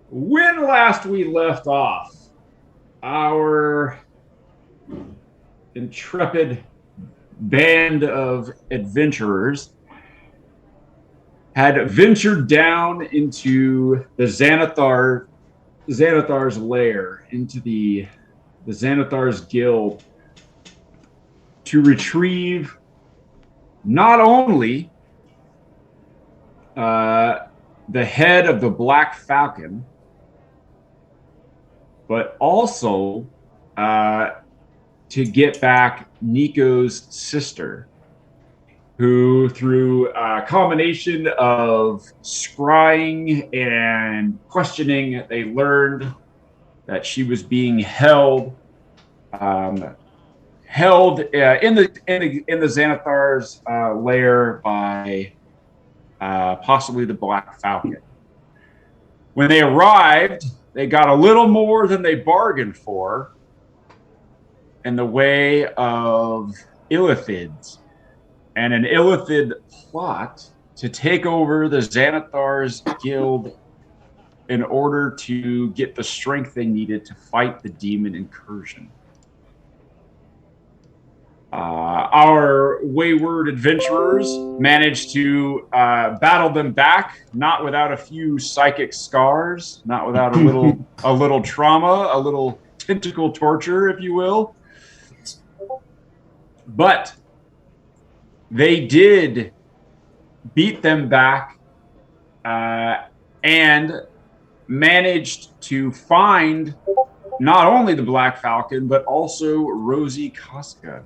When last we left off, our intrepid band of adventurers had ventured down into the Xanathar's lair, into the Xanathar's guild, to retrieve not only the head of the Black Falcon, but also to get back Nico's sister, who, through a combination of scrying and questioning, they learned that she was being held in the Xanathar's lair by possibly the Black Falcon. When they arrived, they got a little more than they bargained for in the way of illithids and an illithid plot to take over the Xanathar's guild in order to get the strength they needed to fight the demon incursion. Our wayward adventurers managed to battle them back, not without a few psychic scars, not without a little trauma, a little tentacle torture, if you will. But they did beat them back and managed to find not only the Black Falcon, but also Rosie Koska.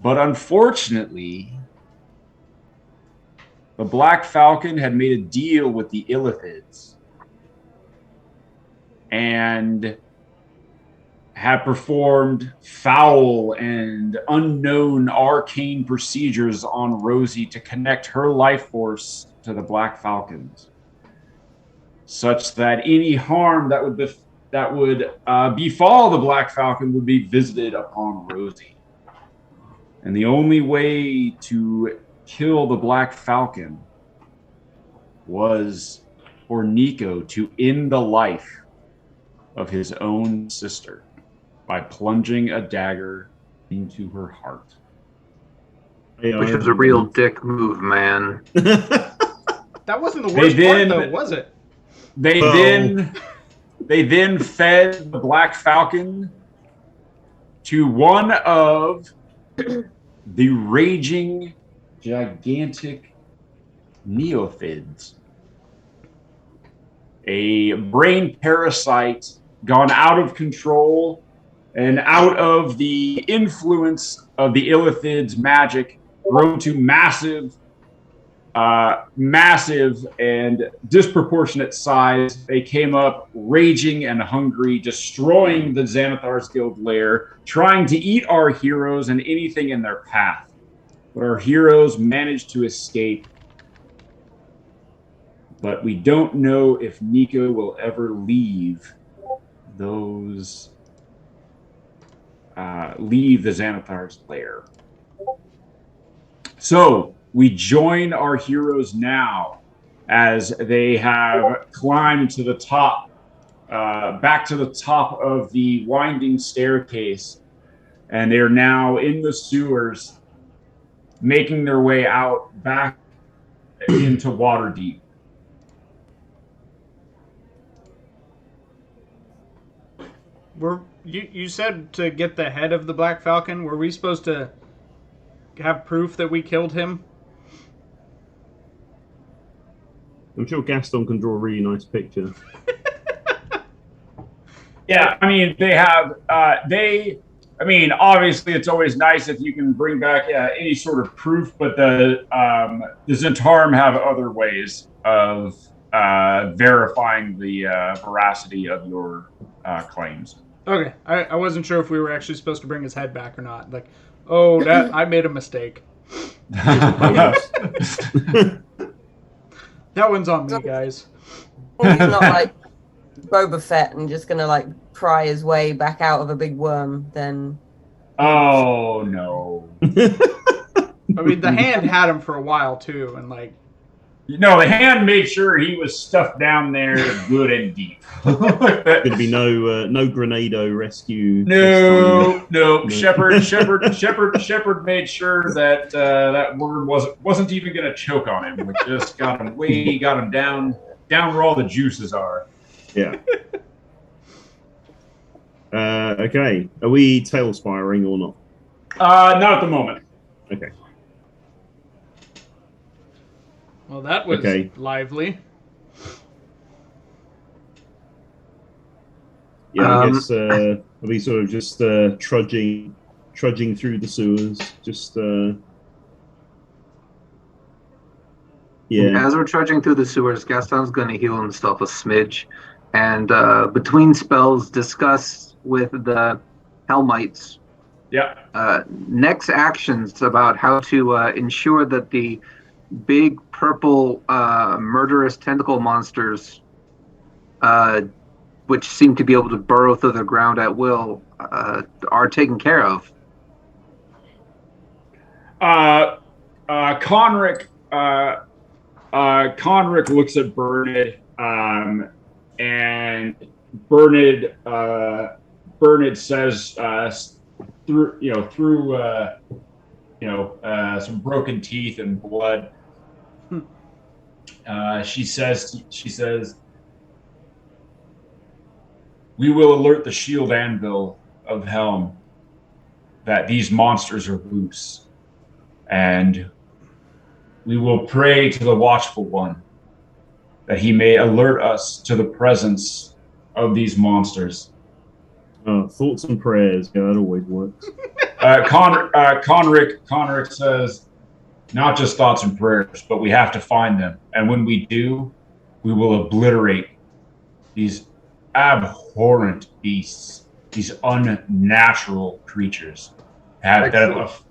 But unfortunately, the Black Falcon had made a deal with the illithids and had performed foul and unknown arcane procedures on Rosie to connect her life force to the Black Falcons, such that any harm that would befall the Black Falcon would be visited upon Rosie. And the only way to kill the Black Falcon was for Nico to end the life of his own sister by plunging a dagger into her heart. Which was a real dick move, man. That wasn't the worst part, though, was it? They then fed the Black Falcon to one of the raging, gigantic neophids. A brain parasite gone out of control and out of the influence of the illithid's magic, grown to massive and disproportionate size. They came up raging and hungry, destroying the Xanathar's guild lair, trying to eat our heroes and anything in their path. But our heroes managed to escape. But we don't know if Nico will ever leave the Xanathar's lair. So we join our heroes now as they have climbed to the top, back to the top of the winding staircase, and they're now in the sewers, making their way out back into Waterdeep. You said to get the head of the Black Falcon. Were we supposed to have proof that we killed him? I'm sure Gaston can draw a really nice picture. Yeah, I mean, they have, obviously it's always nice if you can bring back any sort of proof, but the Zentarum have other ways of verifying the veracity of your claims. Okay, I wasn't sure if we were actually supposed to bring his head back or not. Like, oh, that I made a mistake. That one's on me, guys. He's not like Boba Fett and just gonna like pry his way back out of a big worm, then. Oh no! I mean, the hand had him for a while too, and like No, the hand made sure he was stuffed down there good and deep. Going to be no Grenado rescue. No. Shepherd made sure that that word wasn't even going to choke on him. We just got him down where all the juices are. Yeah. Okay. Are we tail spiring or not? Not at the moment. Okay. Well, that was lively. Yeah, I guess are we sort of just trudging through the sewers? Just yeah. As we're trudging through the sewers, Gaston's going to heal himself a smidge, and between spells, discuss with the Helmites. Yeah. Next actions about how to ensure that the big purple murderous tentacle monsters, which seem to be able to burrow through the ground at will, are taken care of. Conric looks at Bernard, and Bernard says through some broken teeth and blood. She says, "We will alert the shield anvil of Helm that these monsters are loose, and we will pray to the Watchful One that he may alert us to the presence of these monsters." Thoughts and prayers. Yeah, that always works. Conric says, "Not just thoughts and prayers, but we have to find them. And when we do, we will obliterate these abhorrent beasts, these unnatural creatures that have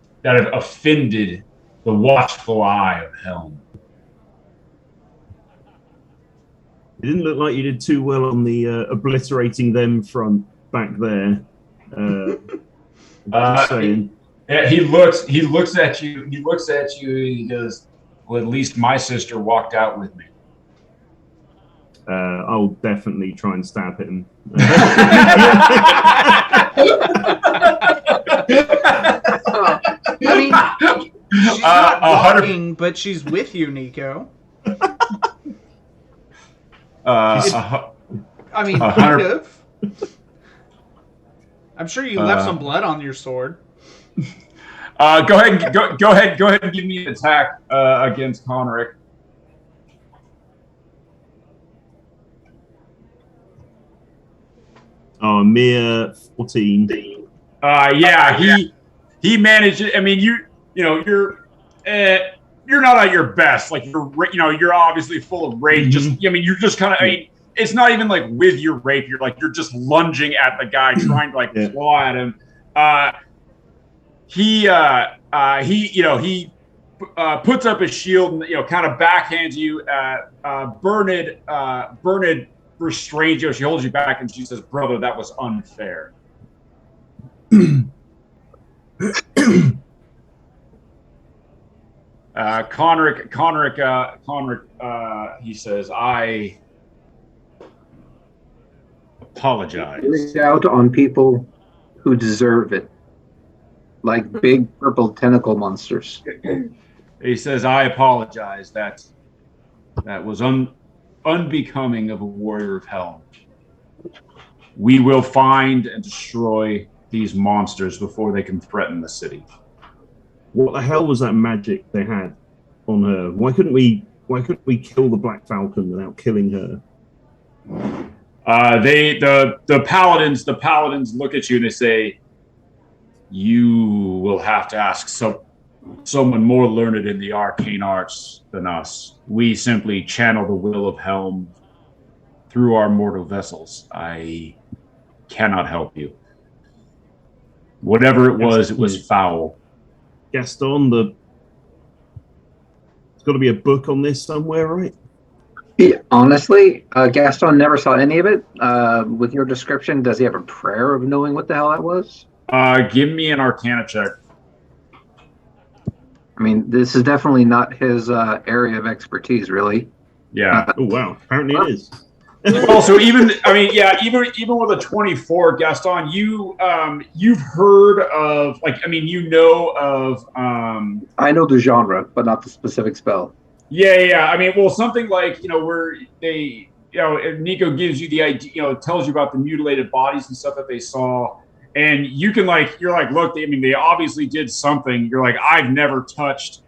offended the watchful eye of Helm." It didn't look like you did too well on the obliterating them front back there. Just saying. He looks at you. He goes, "Well, at least my sister walked out with me." I'll definitely try and stab him. I mean, she's not walking, but she's with you, Nico. I mean, kind of. I'm sure you left some blood on your sword. Go ahead and give me an attack against Conric. Oh, mere 14. Yeah, he managed it. I mean, you're not at your best. Like you're obviously full of rage. Mm-hmm. You're just kind of. I mean, it's not even like with your rape. You're just lunging at the guy, trying to claw at him. He puts up his shield and kind of backhands you. Bernard restrains you. She holds you back and she says, "Brother, that was unfair." Conric, he says, "I apologize." Reach out on people who deserve it, like big purple tentacle monsters. He says, "I apologize. That was unbecoming of a warrior of Helm. We will find and destroy these monsters before they can threaten the city." What the hell was that magic they had on her? Why couldn't we kill the Black Falcon without killing her? The paladins look at you and they say, "You will have to ask someone more learned in the arcane arts than us. We simply channel the will of Helm through our mortal vessels. I cannot help you. Whatever it was foul." Gaston, there's got to be a book on this somewhere, right? Yeah, honestly, Gaston never saw any of it. With your description, does he have a prayer of knowing what the hell that was? Give me an Arcana check. I mean, this is definitely not his area of expertise, really. Yeah. Oh wow! Apparently it is. Also, even with a 24, Gaston, you've heard of I know the genre, but not the specific spell. yeah. I mean, well, something like where they Nico gives you the idea, tells you about the mutilated bodies and stuff that they saw, and you're like, look, they obviously did something. You're like, I've never touched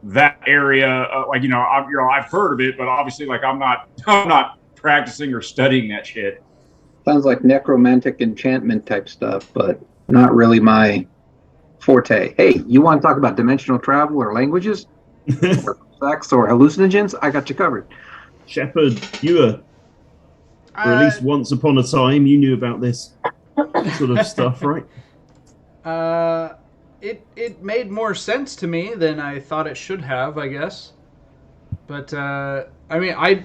that area, I've heard of it, but obviously, I'm not practicing or studying that shit. Sounds like necromantic enchantment type stuff, but not really my forte. Hey, you want to talk about dimensional travel or languages, or sex or hallucinogens? I got you covered. Shepard, you were, or at least once upon a time, you knew about this sort of stuff, right? It made more sense to me than I thought it should have, I guess. But I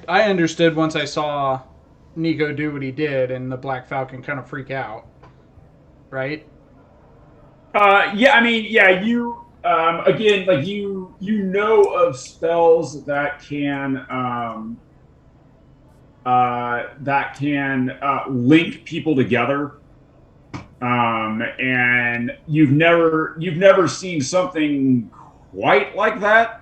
understood once I saw Nico do what he did and the Black Falcon kind of freak out, right? You again, you know of spells that can link people together. And you've never seen something quite like that.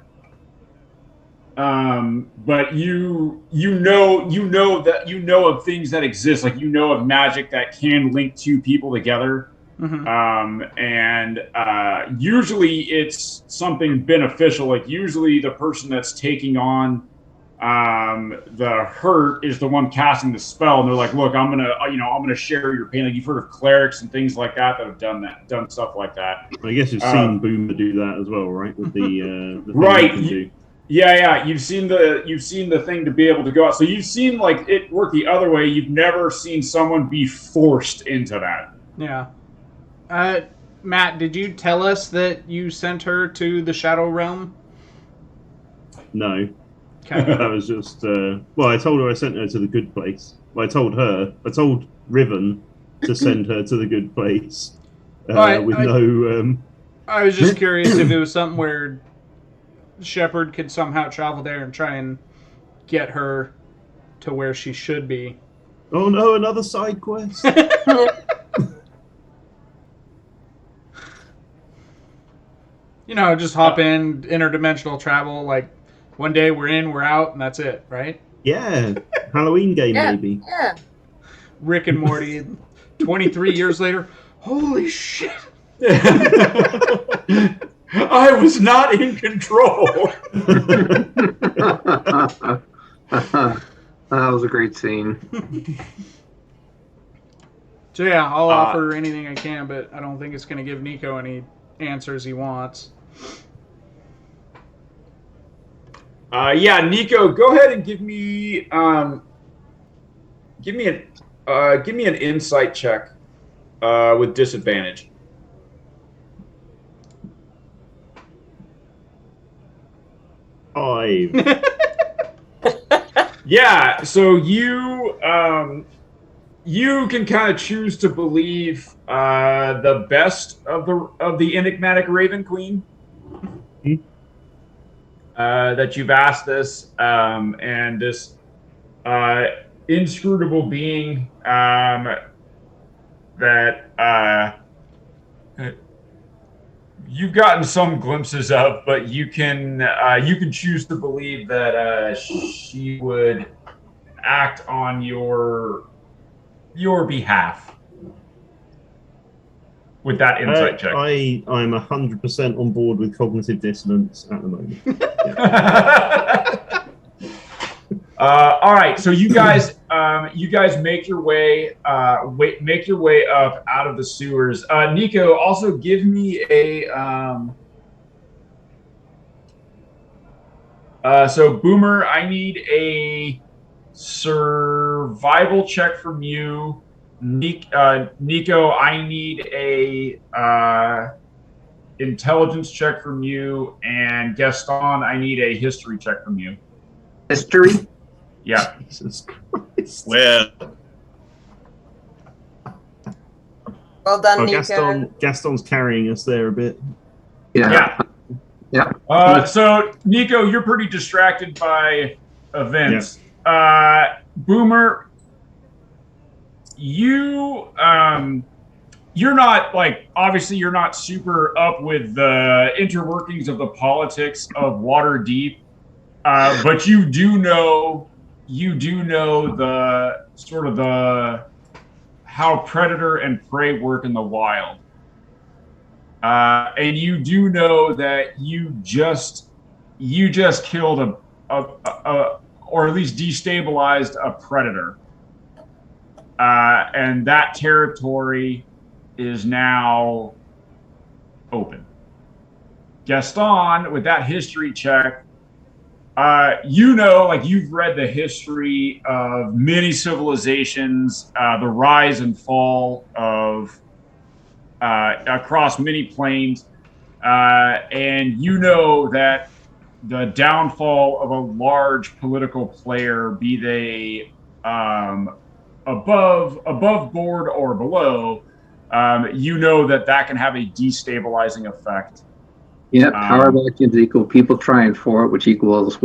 But you know of things that exist, of magic that can link two people together. Mm-hmm. Usually it's something beneficial. Usually the person that's taking on the hurt is the one casting the spell, and they're like, look, I'm gonna share your pain. You've heard of clerics and things like that have done stuff like that. I guess you've seen Boomer do that as well, right? With the right. Yeah. You've seen the thing to be able to go out. So you've seen it work the other way. You've never seen someone be forced into that. Yeah. Matt, did you tell us that you sent her to the Shadow Realm? No. Okay. That was just I told her I sent her to the good place. I told Riven to send her to the good place. I was just curious if it was something where Shepard could somehow travel there and try and get her to where she should be. Oh no, another side quest. Just hop in, interdimensional travel, one day we're in, we're out, and that's it, right? Yeah. Halloween game, maybe. Yeah. Rick and Morty, 23 years later. Holy shit. I was not in control. That was a great scene. So yeah, I'll offer anything I can, but I don't think it's going to give Nico any answers he wants. Nico, go ahead and give me an insight check with disadvantage. Yeah, so you can kind of choose to believe the best of the enigmatic Raven Queen. That you've asked this, and this inscrutable being that you've gotten some glimpses of, but you can choose to believe that she would act on your behalf with that insight check. I'm 100% on board with cognitive dissonance at the moment. All right, so you guys make your way up out of the sewers. Nico, also give me a so Boomer, I need a survival check from you. Nico, I need a intelligence check from you, and Gaston, I need a history check from you. History? Yeah. Jesus Christ. Well, Well done, Nico. Gaston's carrying us there a bit. Yeah. Yeah. So, Nico, you're pretty distracted by events. Boomer, you're not obviously you're not super up with the interworkings of the politics of Waterdeep, but you do know the sort of the how predator and prey work in the wild. And you do know that you just killed or at least destabilized a predator, and that territory is now open. Gaston, with that history check, you've read the history of many civilizations, the rise and fall of across many planes, and you know that the downfall of a large political player, be they above board or below, you know that can have a destabilizing effect. Yeah, power vacuums equal people trying for it, which equals,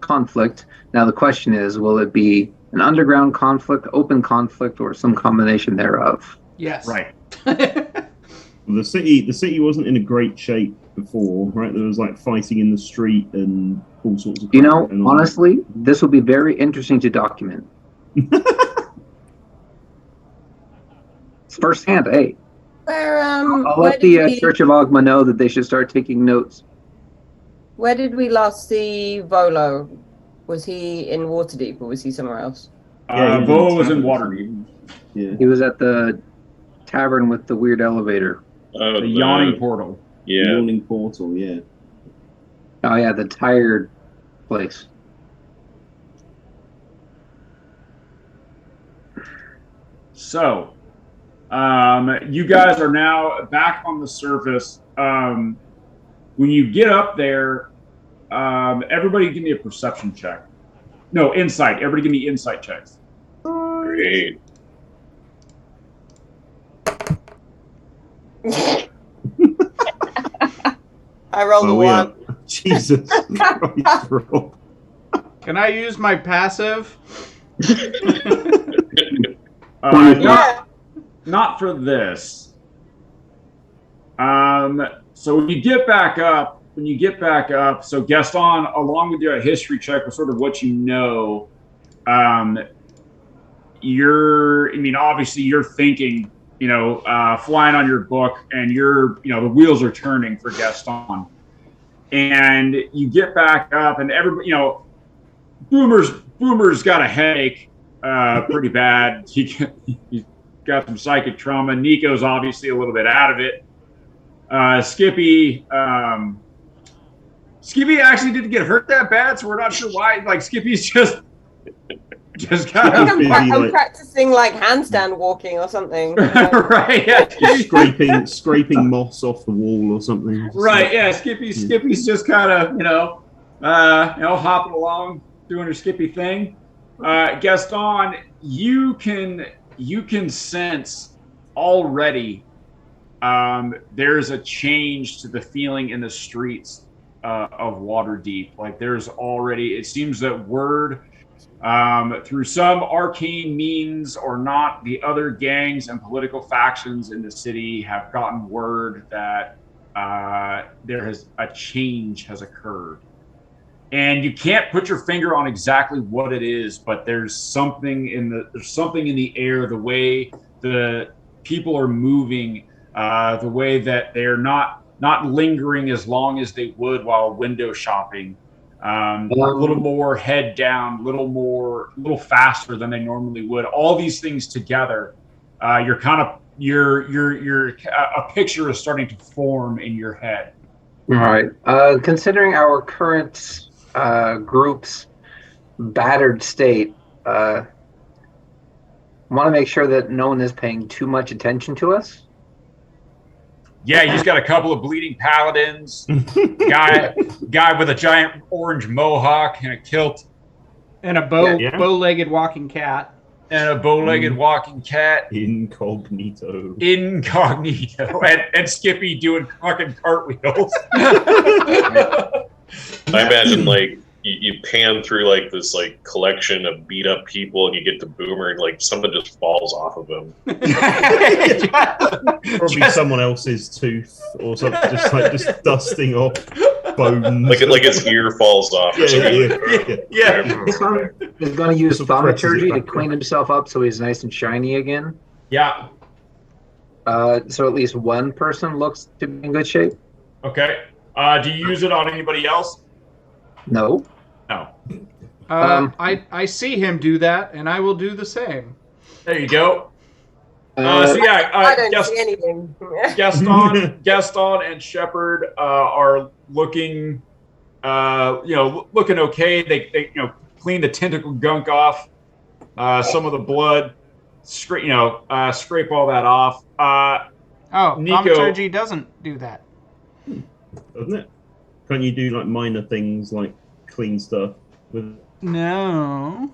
conflict. Now the question is, will it be an underground conflict, open conflict, or some combination thereof? Yes. Right. The city wasn't in a great shape before, right? There was fighting in the street and all sorts of crap. Honestly, this will be very interesting to document. It's firsthand, hey. I'll let the Church of Ogma know that they should start taking notes. Where did we last see Volo? Was he in Waterdeep or was he somewhere else? Volo was in Waterdeep. Yeah. He was at the tavern with the weird elevator. The yawning portal. Yeah. The yawning portal, yeah. Oh yeah, the tired place. So, you guys are now back on the surface. When you get up there, everybody give me a perception check. No, insight. Everybody give me insight checks. Great. I rolled a one. Jesus Christ, Rob. Can I use my passive? Not for this. So when you get back up, so Gaston, along with your history check, with sort of what you know, obviously you're thinking, flying on your book, and the wheels are turning for Gaston. And you get back up, and everybody, Boomer's got a headache, pretty bad. He got some psychic trauma. Nico's obviously a little bit out of it. Skippy actually didn't get hurt that bad, so we're not sure why. Skippy's just kind of. I'm practicing handstand walking or something. Right? Yeah. Scraping moss off the wall or something. Right? Yeah. Skippy's just kind of hopping along, doing her Skippy thing. Gaston, you can sense already. There's a change to the feeling in the streets of Waterdeep. There's already, it seems that word, through some arcane means or not, the other gangs and political factions in the city have gotten word that a change has occurred. And you can't put your finger on exactly what it is, but there's something in the air, the way the people are moving, the way that they're not lingering as long as they would while window shopping. A little more head down, a little faster than they normally would. All these things together, a picture is starting to form in your head. All right. Considering our current group's battered state, want to make sure that no one is paying too much attention to us. Yeah, you just got a couple of bleeding paladins, guy with a giant orange mohawk and a kilt, And a bow-legged walking cat. and a bow-legged walking cat. Incognito. And Skippy doing fucking cartwheels. I imagine like you pan through like this like collection of beat up people, and you get to Boomer, and like something just falls off of him. Probably someone else's tooth or something, just dusting off bones. Like his ear falls off. Or something. Yeah. This one is going to use Sort of presses it thaumaturgy to back clean himself up so he's nice and shiny again. Yeah. So at least one person looks to be in good shape. Okay. Do you use it on anybody else? No. No. I see him do that, and I will do the same. There you go. I don't see anything. Gaston and Shepard are looking, looking okay. They clean the tentacle gunk off, some of the blood, scrape all that off. Nico, thaumaturgy doesn't do that. Doesn't it? Can't you do like minor things like clean stuff with? No.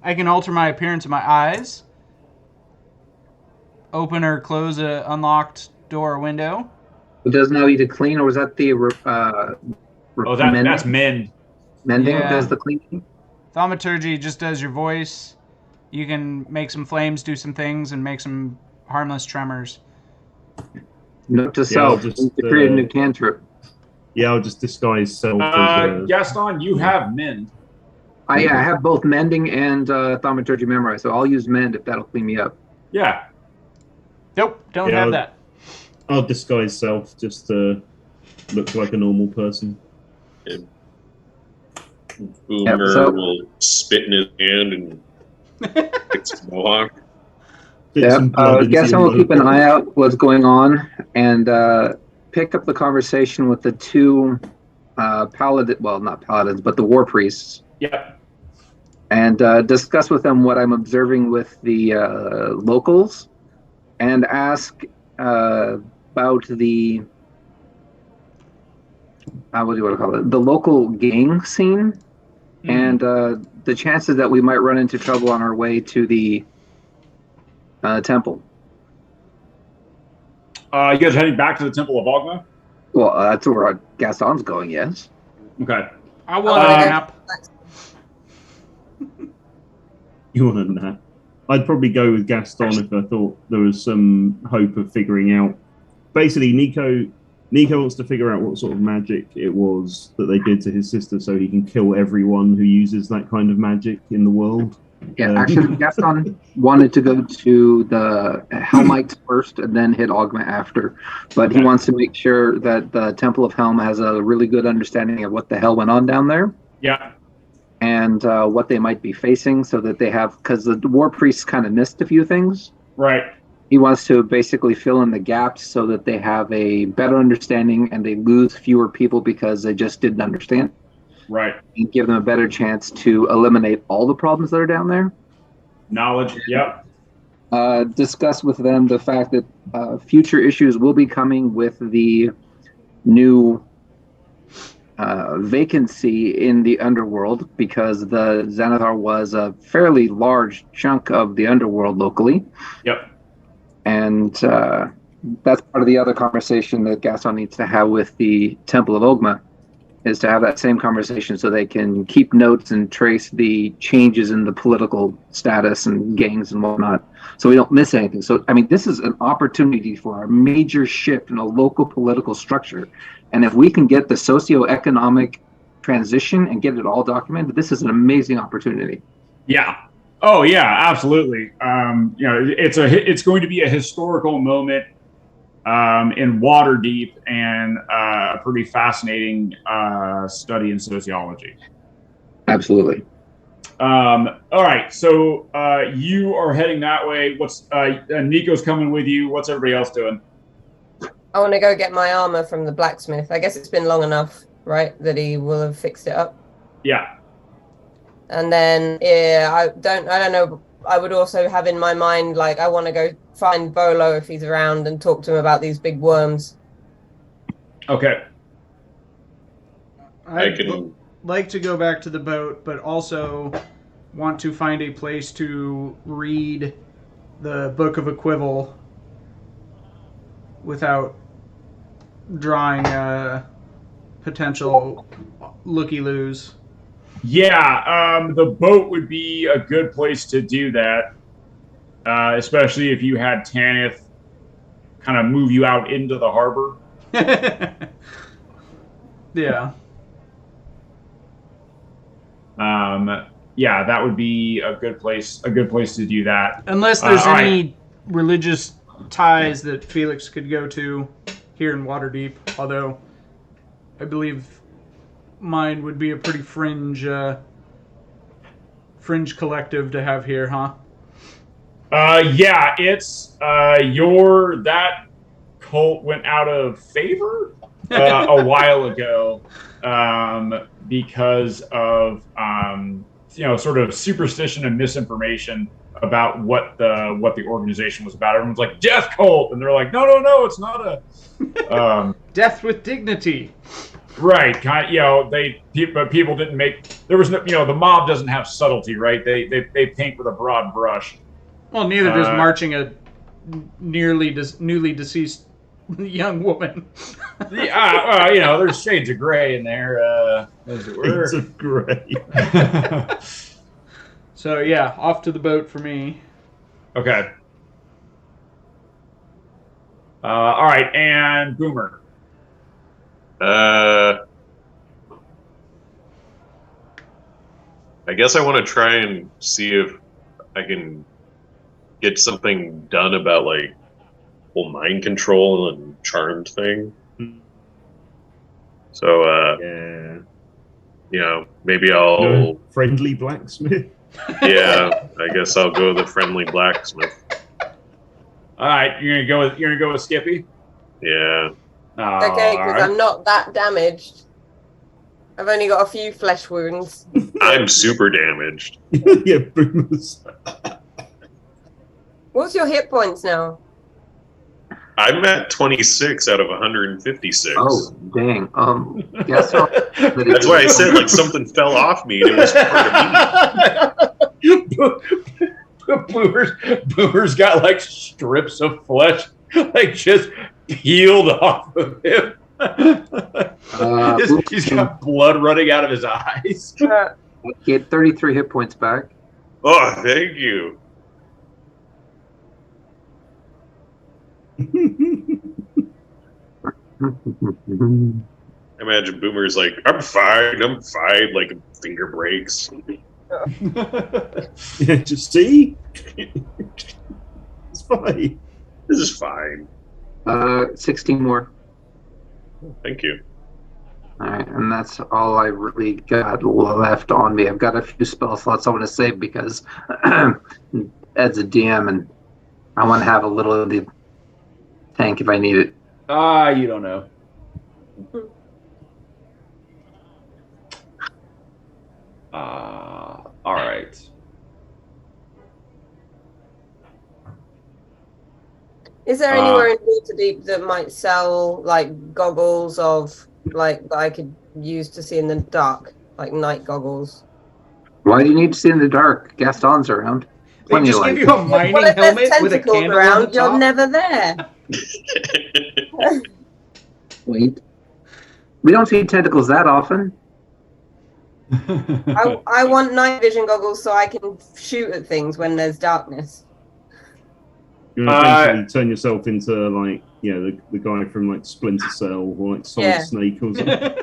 I can alter my appearance of my eyes. Open or close a unlocked door or window. It does now need to clean, or was that the that's mend. Mending Yeah. does the cleaning? Thaumaturgy just does your voice. You can make some flames do some things and make some harmless tremors. Note to I'll self, just, need to create a new cantrip. Yeah, I'll just disguise self as Gaston, you have mend. I have both mending and thaumaturgy memorized, so I'll use mend if that'll clean me up. Yeah. Nope, don't have that. I'll disguise self just to look like a normal person. Boomer will spit in his hand and fix his mohawk. Guess I will keep an eye out what's going on and pick up the conversation with the two not paladins, but the war priests. Yep. And discuss with them what I'm observing with the locals, and ask about the what do you want to call it? The local gang scene, and the chances that we might run into trouble on our way to the temple. You guys heading back to the Temple of Ogma? Well, that's where Gaston's going, yes. Okay. I want a nap. You want a nap? I'd probably go with Gaston if I thought there was some hope of figuring out. Basically, Nico wants to figure out what sort of magic it was that they did to his sister, so he can kill everyone who uses that kind of magic in the world. Yeah, actually, Gaston wanted to go to the Helmites first and then hit Ogma after. But he wants to make sure that the Temple of Helm has a really good understanding of what the hell went on down there. Yeah. And what they might be facing, so that they have, because the war priests kind of missed a few things. Right. He wants to basically fill in the gaps so that they have a better understanding and they lose fewer people because they just didn't understand. Right. And give them a better chance to eliminate all the problems that are down there. Knowledge. Yep. Discuss with them the fact that future issues will be coming with the new vacancy in the underworld, because the Xanathar was a fairly large chunk of the underworld locally. Yep. And that's part of the other conversation that Gaston needs to have with the Temple of Ogma, is to have that same conversation so they can keep notes and trace the changes in the political status and gangs and whatnot, so we don't miss anything. So, I mean, this is an opportunity for a major shift in a local political structure. And if we can get the socioeconomic transition and get it all documented, this is an amazing opportunity. Yeah. Oh, yeah, absolutely. It's going to be a historical moment in Waterdeep, and a pretty fascinating study in sociology. Absolutely. All right, so you are heading that way. What's Nico's coming with you? What's everybody else doing? I want to go get my armor from the blacksmith. I guess it's been long enough, right, that he will have fixed it up. Yeah. And then, I don't know. I would also have in my mind, like, I want to go find Bolo if he's around and talk to him about these big worms. Okay. I'd like to go back to the boat, but also want to find a place to read the Book of Equival without drawing potential looky-loos. Yeah, the boat would be a good place to do that, especially if you had Tanith kind of move you out into the harbor. Yeah. Yeah, that would be a good place to do that. Unless there's all any right. religious ties that Felix could go to here in Waterdeep, although I believe mine would be a pretty fringe collective to have here, huh? Yeah, it's that cult went out of favor a while ago because of sort of superstition and misinformation about what the organization was about. Everyone's like, death cult, and they're like, no, it's not a death with dignity. Right, but people didn't make. There was no, the mob doesn't have subtlety, right? They paint with a broad brush. Well, neither does marching a newly deceased young woman. Yeah, there's shades of gray in there, as it were. Shades of gray. So yeah, off to the boat for me. Okay. All right, and Boomer. I guess I want to try and see if I can get something done about like whole mind control and charmed thing. So maybe I'll No, friendly blacksmith. yeah, I guess I'll go the friendly blacksmith. All right, you're gonna go with Skippy. Yeah. Okay, because I'm not that damaged. I've only got a few flesh wounds. I'm super damaged. Yeah, boomers. What's your hit points now? I'm at 26 out of 156. Oh, dang. Guess what? That's why I said like something fell off me and it was part of me. Boomer's got like strips of flesh, like just peeled off of him. He's got blood running out of his eyes. He had 33 hit points back. Oh, thank you. Imagine Boomer's like, I'm fine, like finger breaks. Yeah, just see? It's fine. This is fine. 16 more. Thank you. All right, and that's all I really got left on me. I've got a few spell slots I want to save because Ed's a DM and I want to have a little of the tank if I need it. You don't know. All right. Is there anywhere in Waterdeep that might sell like goggles of like that I could use to see in the dark, like night goggles? Why do you need to see in the dark? Gaston's around. They Plenty just of give light. you a mining Well, if there's helmet with a tentacles candle around, on the top. you're never there. Wait. We don't see tentacles that often. I want night vision goggles so I can shoot at things when there's darkness. You're gonna eventually turn yourself into like, the guy from like Splinter Cell or like Solid Snake or something.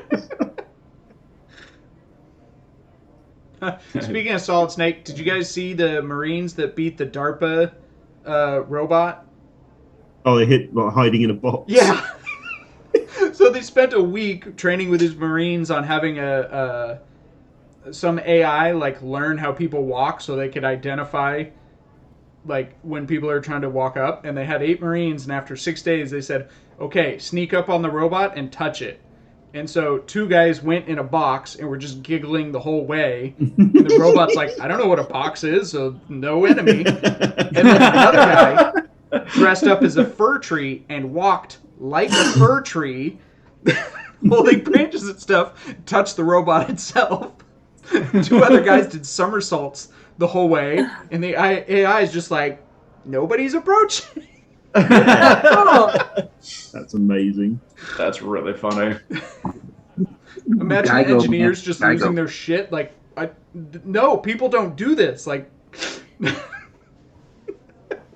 Speaking of Solid Snake, did you guys see the Marines that beat the DARPA robot? Oh, they hit like hiding in a box. Yeah. So they spent a week training with his Marines on having some AI like learn how people walk so they could identify like when people are trying to walk up, and they had 8 Marines, and after 6 days they said, okay, sneak up on the robot and touch it. And so 2 guys went in a box and were just giggling the whole way. And the robot's like, I don't know what a box is, so no enemy. And then another guy dressed up as a fir tree and walked like a fir tree, holding branches and stuff, touched the robot itself. Two other guys did somersaults the whole way, and the AI is just like, nobody's approaching. That's amazing. That's really funny. Imagine Geigo, engineers man. just Geigo. losing their shit. Like, no, people don't do this. Like,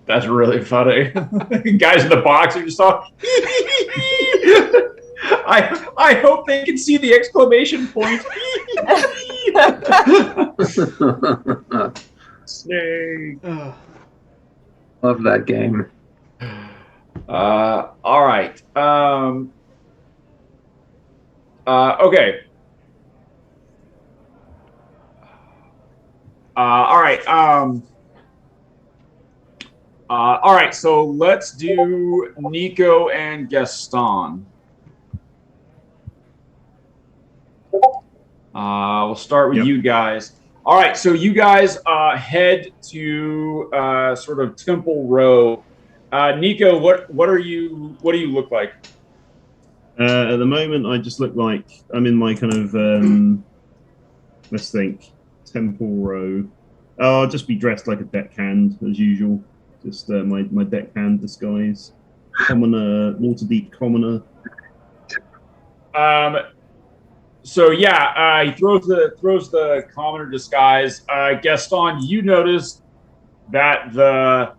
That's really funny. Guys in the box are just all. I hope they can see the exclamation point. Snake. Love that game. All right. Okay. All right. All right. So let's do Nico and Gaston. We'll start with you guys. All right. So you guys head to sort of Temple Row. Nico, what do you look like? At the moment, I just look like I'm in my kind of let's think, Temple Row. Oh, I'll just be dressed like a deckhand as usual. Just my deckhand disguise. Commoner, Waterdeep commoner. So yeah, he throws the commoner disguise. Gaston, you notice that the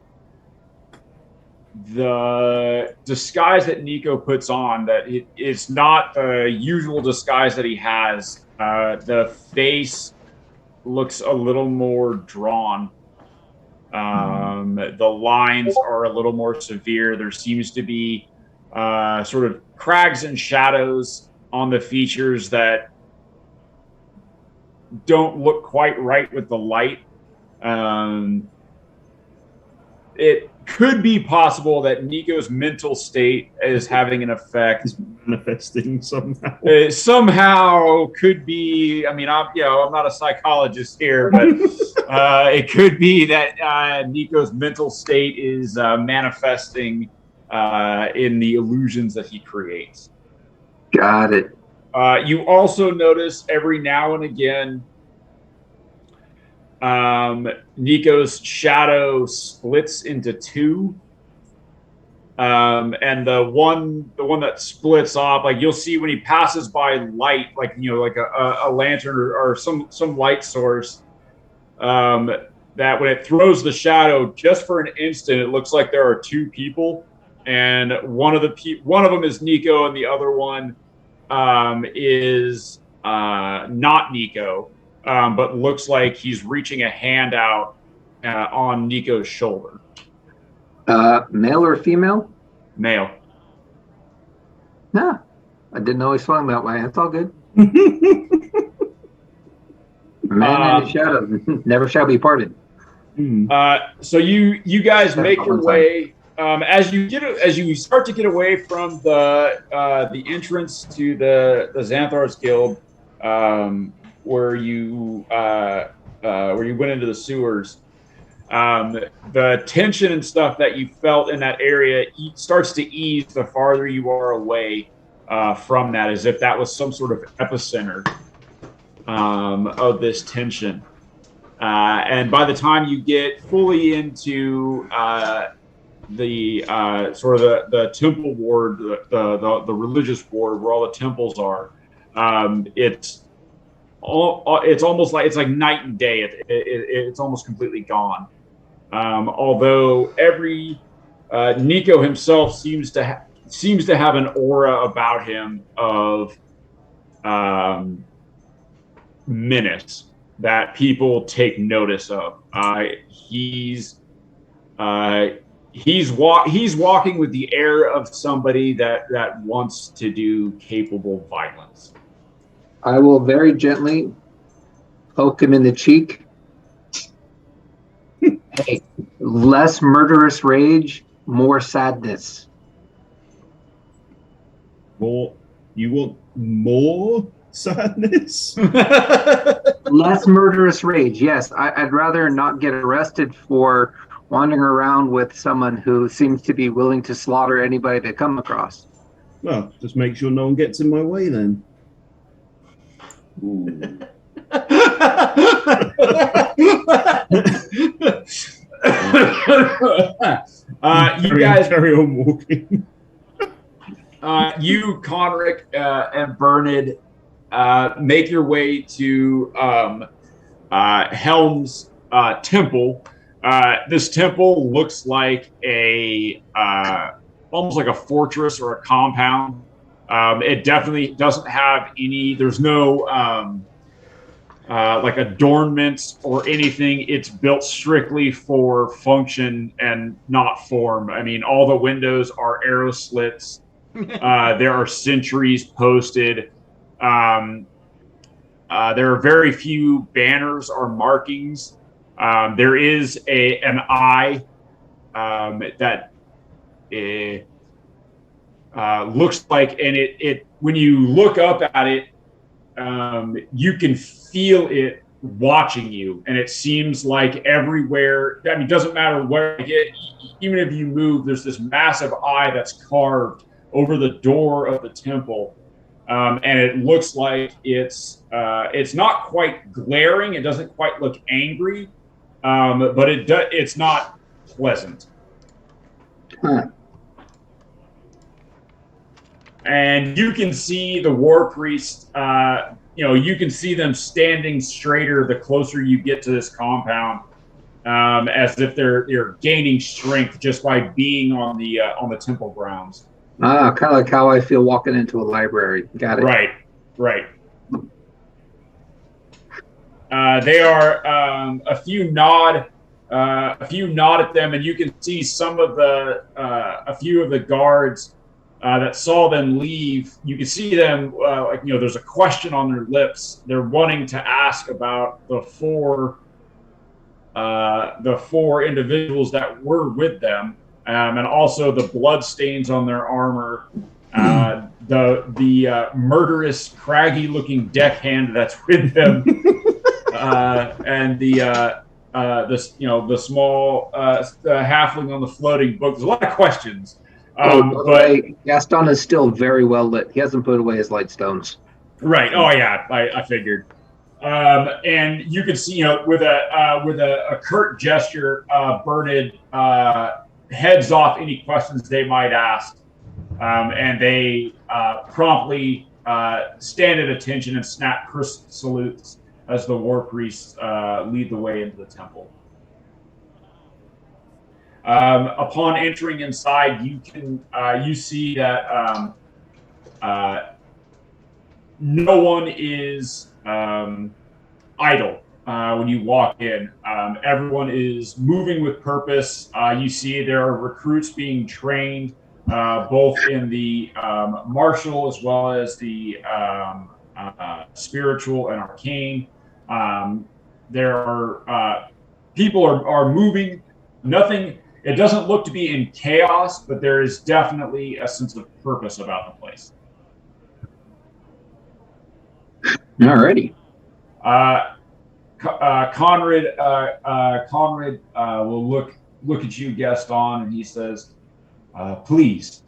disguise that Nico puts on, that it's not the usual disguise that he has. The face looks a little more drawn. The lines are a little more severe. There seems to be sort of crags and shadows on the features that don't look quite right with the light. It could be possible that Nico's mental state is having an effect. It's manifesting somehow. It somehow could be. I mean, I'm not a psychologist here, but it could be that Nico's mental state is manifesting in the illusions that he creates. Got it. You also notice every now and again, Nico's shadow splits into two, and the one that splits off, like you'll see when he passes by light, like like a lantern or some light source, that when it throws the shadow, just for an instant, it looks like there are two people, and one of them is Nico, and the other one is not Nico. But looks like he's reaching a hand out on Nico's shoulder. Male or female? Male. No, I didn't know he swung that way. That's all good. Man in the shadow never shall be parted. So you guys make your way as you start to get away from the entrance to the Xanthar's Guild. Where you went into the sewers, the tension and stuff that you felt in that area starts to ease the farther you are away from that, as if that was some sort of epicenter of this tension. And by the time you get fully into the sort of the temple ward, the religious ward where all the temples are, it's almost like it's like night and day. It's almost completely gone. Although every Nico himself seems to have an aura about him of menace that people take notice of. He's walking with the air of somebody that wants to do capable violence. I will very gently poke him in the cheek. Hey, less murderous rage, more sadness. More? You want more sadness? Less murderous rage, yes. I'd rather not get arrested for wandering around with someone who seems to be willing to slaughter anybody they come across. Well, just make sure no one gets in my way then. You guys carry on walking. you, Conric, and Bernard make your way to Helm's temple. This temple looks like a almost like a fortress or a compound. It definitely doesn't have any. There's no like adornments or anything. It's built strictly for function and not form. I mean, all the windows are arrow slits. There are sentries posted. There are very few banners or markings. There is an eye that looks like, and it when you look up at it, you can feel it watching you, and it seems like everywhere. I mean, it doesn't matter where you get, even if you move, there's this massive eye that's carved over the door of the temple, and it looks like it's not quite glaring. It doesn't quite look angry, but it's not pleasant. Huh. And you can see the war priests. You can see them standing straighter the closer you get to this compound, as if they're gaining strength just by being on the temple grounds. Kind of like how I feel walking into a library. Got it. Right. They are a few nod at them, and you can see some of a few of the guards that saw them leave. You can see them there's a question on their lips. They're wanting to ask about the four individuals that were with them. And also the blood stains on their armor, the murderous, craggy-looking deckhand that's with them, and the small halfling on the floating book. There's a lot of questions. But Gaston is still very well lit. He hasn't put away his light stones. Right. Oh yeah, I figured. And you can see, with a curt gesture, Bernard heads off any questions they might ask, and they promptly stand at attention and snap crisp salutes as the war priests lead the way into the temple. Upon entering inside, you see that no one is idle. When you walk in, everyone is moving with purpose. You see there are recruits being trained, both in the martial as well as the spiritual and arcane. There are people are moving. Nothing. It doesn't look to be in chaos, but there is definitely a sense of purpose about the place. Alrighty. Conrad will look at you, Gaston, and he says, "Please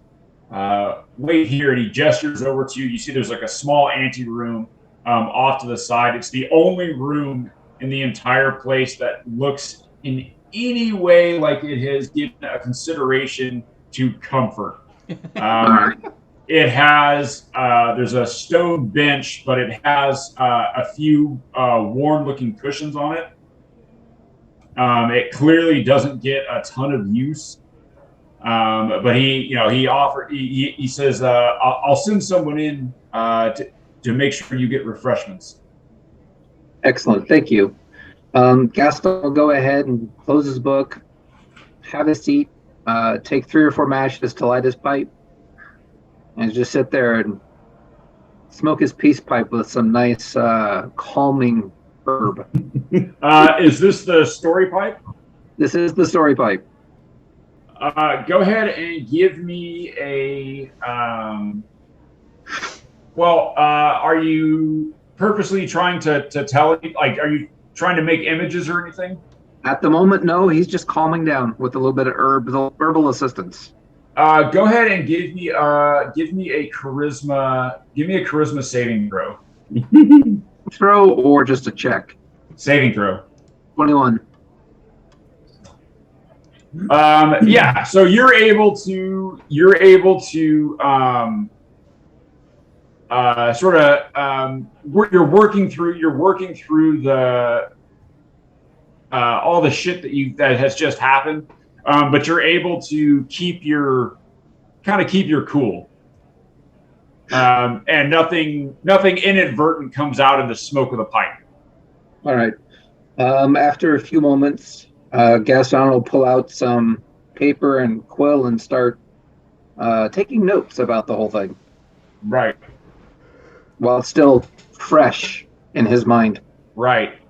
wait here." And he gestures over to you. You see, there's like a small anteroom off to the side. It's the only room in the entire place that looks in any way like it has given a consideration to comfort. It has, there's a stone bench, but it has a few worn-looking cushions on it. It clearly doesn't get a ton of use, but he says, "I'll send someone in to make sure you get refreshments." Excellent, thank you. Gaston will go ahead and close his book, have a seat, take 3 or 4 matches to light his pipe, and just sit there and smoke his peace pipe with some nice calming herb. Is this the story pipe? This is the story pipe. Go ahead and give me a. Are you purposely trying to tell? Like, are you trying to make images or anything? At the moment, no. He's just calming down with a little bit of herbal assistance. Go ahead and give me a charisma saving throw. Throw or just a check? Saving throw. 21. Yeah, so you're able to sort of you're working through the all the shit that has just happened, but you're able to keep your cool, and nothing inadvertent comes out in the smoke of the pipe. All right. After a few moments, Gaston will pull out some paper and quill and start taking notes about the whole thing. Right. While it's still fresh in his mind. Right.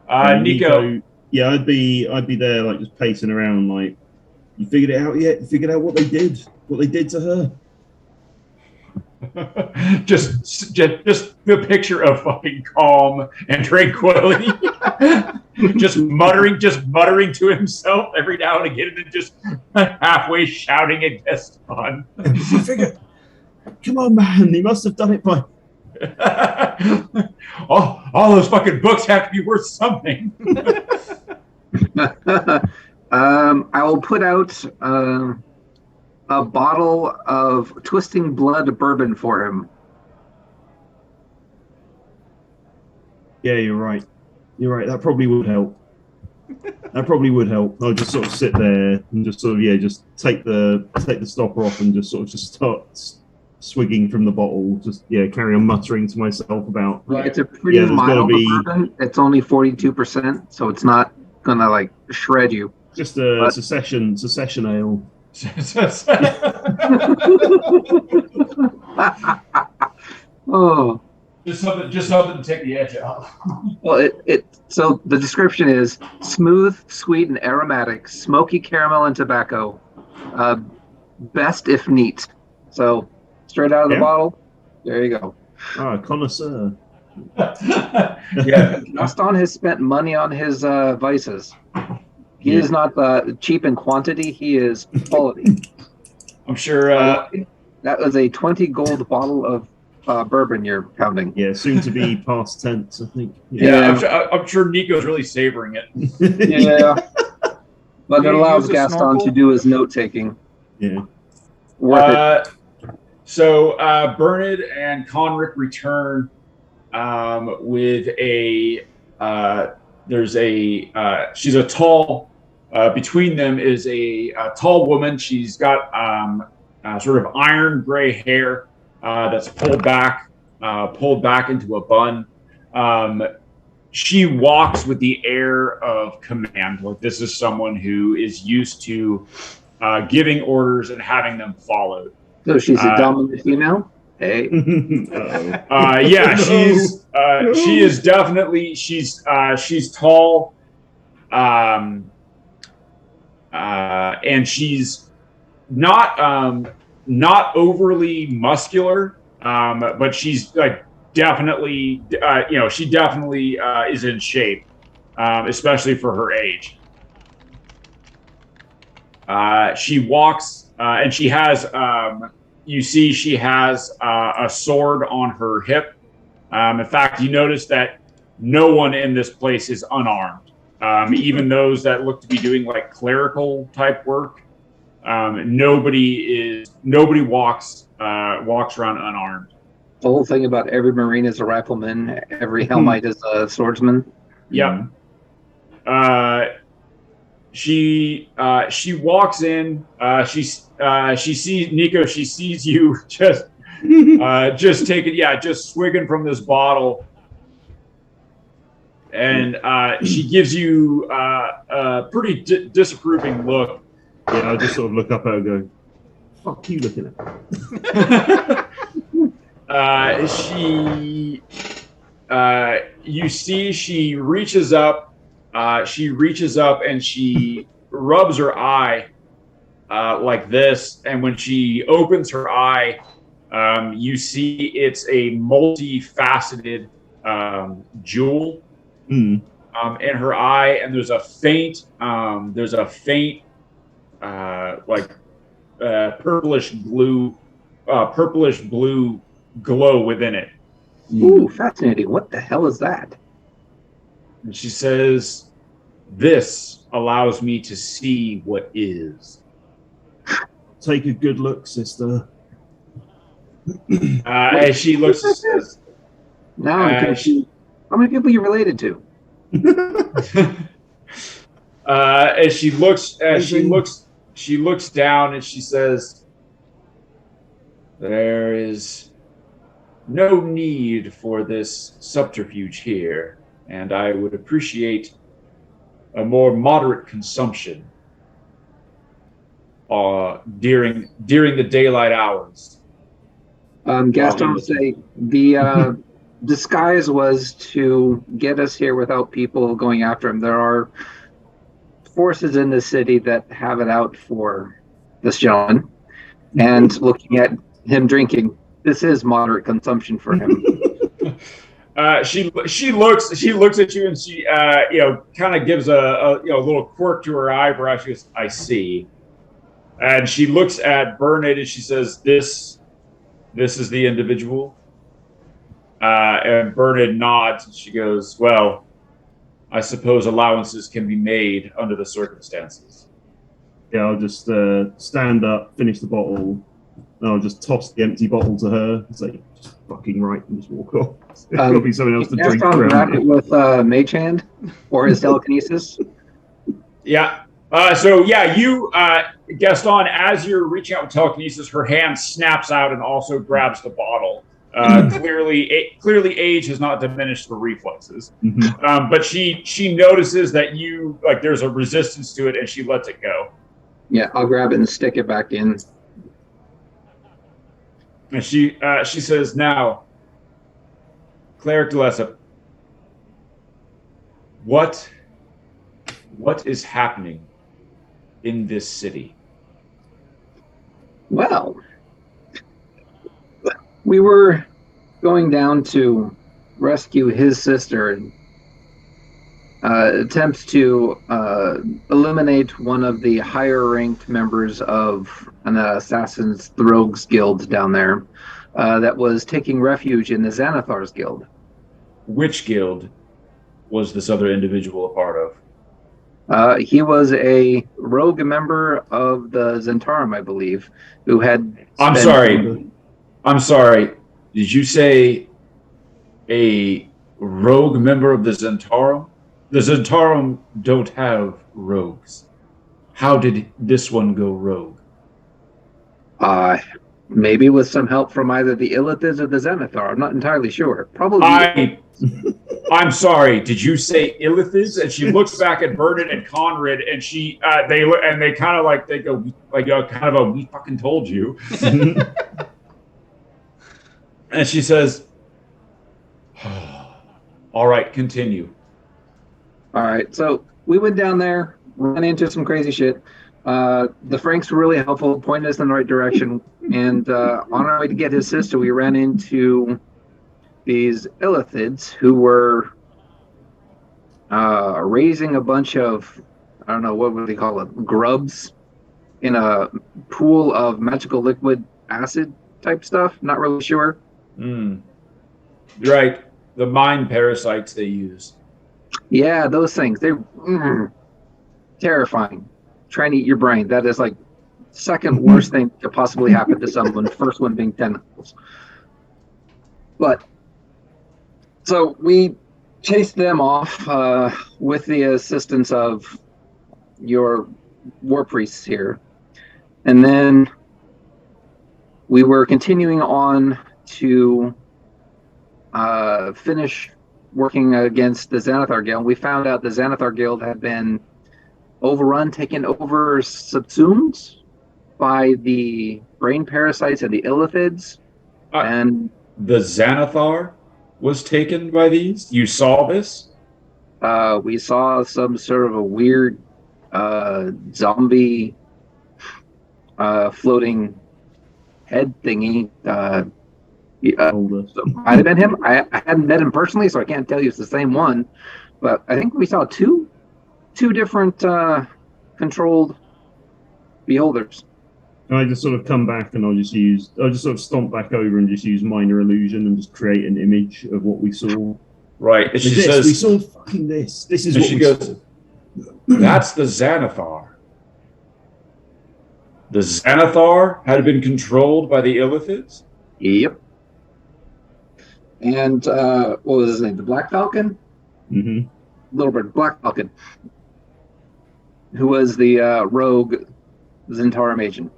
Nico. Yeah, I'd be there, like just pacing around, like, you figured it out yet? You figured out what they did to her? just the picture of fucking calm and tranquility. just muttering to himself every now and again, and just halfway shouting at Gaston. Come on, man! He must have done it by. all those fucking books have to be worth something. I will put out a bottle of Twisting Blood bourbon for him. Yeah, you're right. That probably would help. I'll just sort of sit there and just sort of just take the stopper off and just start swigging from the bottle. Just carry on muttering to myself about. Right. It's a pretty mild bourbon. It's only 42%, so it's not gonna like shred you. Just a secession ale. Oh. Just something to take the edge off. Well, so the description is smooth, sweet, and aromatic, smoky caramel and tobacco. Best if neat. So straight out of the bottle. There you go. Connoisseur. Yeah. Gaston has spent money on his vices. He is not cheap in quantity. He is quality. I'm sure that was a 20 gold bottle of bourbon you're pounding. Yeah, soon to be past tense, I think. Yeah. I'm sure Nico's really savoring it. Yeah. But it allows use a Gaston snorkel? to do his note taking. Yeah. Worth it. So Bernard and Conric return with a she's a tall, between them is a tall woman. She's got sort of iron gray hair that's pulled back into a bun. She walks with the air of command. Like this is someone who is used to giving orders and having them followed. So she's a dominant female? Hey. Yeah, she is definitely she's tall, and she's not overly muscular, but she's like definitely she definitely is in shape, especially for her age. She walks and she has you see she has a sword on her hip. In fact, you notice that no one in this place is unarmed. Even those that look to be doing like clerical type work, nobody walks around unarmed. The whole thing about every Marine is a rifleman, every Helmite is a swordsman. Yep. She walks in. She sees Nico. She sees you just swigging from this bottle, and she gives you a pretty disapproving look. Yeah, I just sort of look up at her and go, "Fuck you looking at?" You see, she reaches up. And she rubs her eye like this. And when she opens her eye, you see it's a multifaceted jewel in her eye, and there's a faint purplish blue glow within it. Ooh, fascinating. What the hell is that? And she says, "This allows me to see what is." Take a good look, sister. As she looks and says, Now I'm confused. How many people are you related to? as she looks down and she says, "There is no need for this subterfuge here, and I would appreciate a more moderate consumption during the daylight hours." Gaston will say the disguise was to get us here without people going after him. There are forces in the city that have it out for this gentleman, and looking at him drinking, this is moderate consumption for him. She looks at you and she kind of gives a little quirk to her eyebrow. She goes, "I see," and she looks at Bernard and she says, "This is the individual." And Bernard nods and she goes, "Well, I suppose allowances can be made under the circumstances." Yeah, I'll just stand up, finish the bottle, and I'll just toss the empty bottle to her and say, "Just fucking right," and just walk off. There'll be something else to drink. Gaston grab it with Mage Hand or his telekinesis. Yeah. So yeah, you, Gaston, as you're reaching out with telekinesis, her hand snaps out and also grabs the bottle. Clearly, age has not diminished the reflexes, but she notices that there's a resistance to it, and she lets it go. Yeah, I'll grab it and stick it back in. And she says, "Now, Cleric Delessa, what is happening in this city?" Well, we were going down to rescue his sister and attempt to eliminate one of the higher ranked members of an Assassin's Rogues Guild down there that was taking refuge in the Xanathar's Guild. Which guild was this other individual a part of? He was a rogue member of the Zentarum, I believe, who had... I'm sorry. Did you say a rogue member of the Zentarum? The Zentarum don't have rogues. How did this one go rogue? Maybe with some help from either the Illithids or the Xanathar. I'm not entirely sure. Probably. I'm sorry. Did you say Illithids? And she looks back at Bernard and Conrad, and they kind of like they go like kind of a "we fucking told you." And she says, "All right, continue." All right, so we went down there, ran into some crazy shit. The Franks were really helpful, pointed us in the right direction. And on our way to get his sister, we ran into these Illithids who were raising a bunch of, I don't know, what would they call it, grubs in a pool of magical liquid acid type stuff. Not really sure. Right. The mind parasites they use. Yeah, those things. They're terrifying. Trying to eat your brain. That is like second worst thing that could possibly happen to someone. First one being tentacles. But so we chased them off with the assistance of your war priests here. And then we were continuing on to finish working against the Xanathar Guild. We found out the Xanathar Guild had been overrun, taken over, subsumed by the brain parasites and the Illithids. And the Xanathar was taken by these? You saw this? We saw some sort of a weird zombie floating head thingy. So might have been him. I hadn't met him personally, so I can't tell you it's the same one. But I think we saw two different controlled beholders. And I just sort of come back and I'll just sort of stomp back over and just use minor illusion and just create an image of what we saw. Right. And she we says, saw fucking this. This is and what she we goes, saw. that's the Xanathar. The Xanathar had been controlled by the Illithids? Yep. And what was his name? The Black Falcon? Mm-hmm. Little Bird, Black Falcon. Who was the rogue Zentarum agent.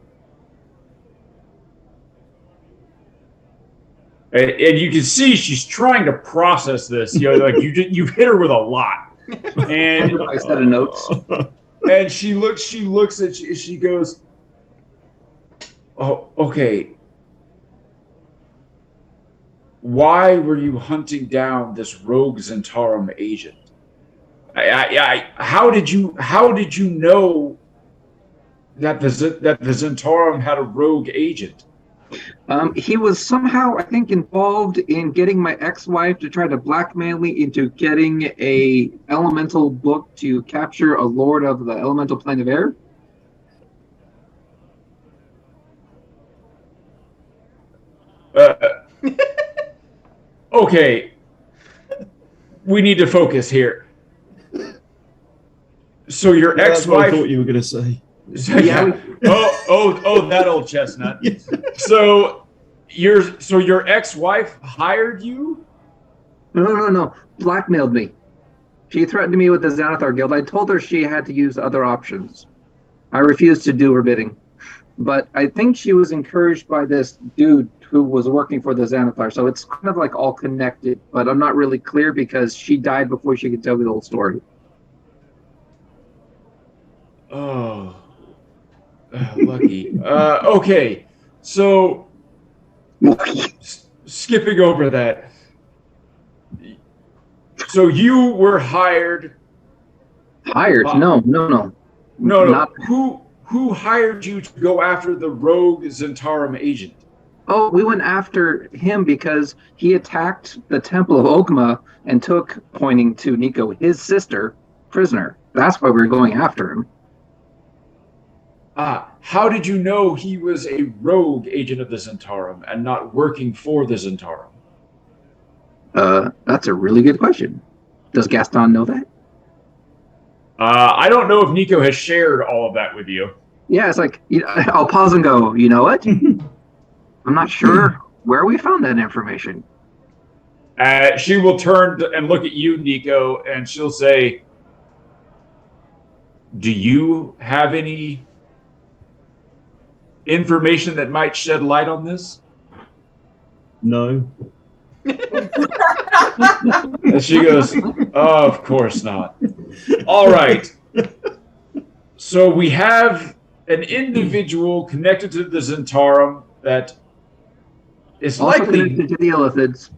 And you can see she's trying to process this. Like you've hit her with a lot. And I set of notes. And she looks at you, she goes, oh, okay. Why were you hunting down this rogue Zentarum agent? How did you know that the Zentarum had a rogue agent? He was somehow, I think, involved in getting my ex-wife to try to blackmail me into getting a elemental book to capture a lord of the elemental plane of air. Okay, we need to focus here. So your That's what I ex-wife. thought you were going to say. Yeah. Oh, that old chestnut. Yes. So your ex-wife hired you? No. Blackmailed me. She threatened me with the Xanathar Guild. I told her she had to use other options. I refused to do her bidding. But I think she was encouraged by this dude who was working for the Xanathar. So it's kind of like all connected. But I'm not really clear because she died before she could tell me the whole story. Oh, lucky. Okay, so skipping over that. So you were hired. Hired? No. No. Not... Who hired you to go after the rogue Zentarum agent? Oh, we went after him because he attacked the Temple of Ogma and took, pointing to Nico, his sister, prisoner. That's why we were going after him. How did you know he was a rogue agent of the Zentarum and not working for the Zentarum? That's a really good question. Does Gaston know that? I don't know if Nico has shared all of that with you. Yeah, it's like, I'll pause and go, you know what? I'm not sure where we found that information. She will turn and look at you, Nico, and she'll say, do you have any information that might shed light on this? No. And she goes, oh, of course not. All right. So we have an individual connected to the Zentarum that is Also likely connected to the Illithids.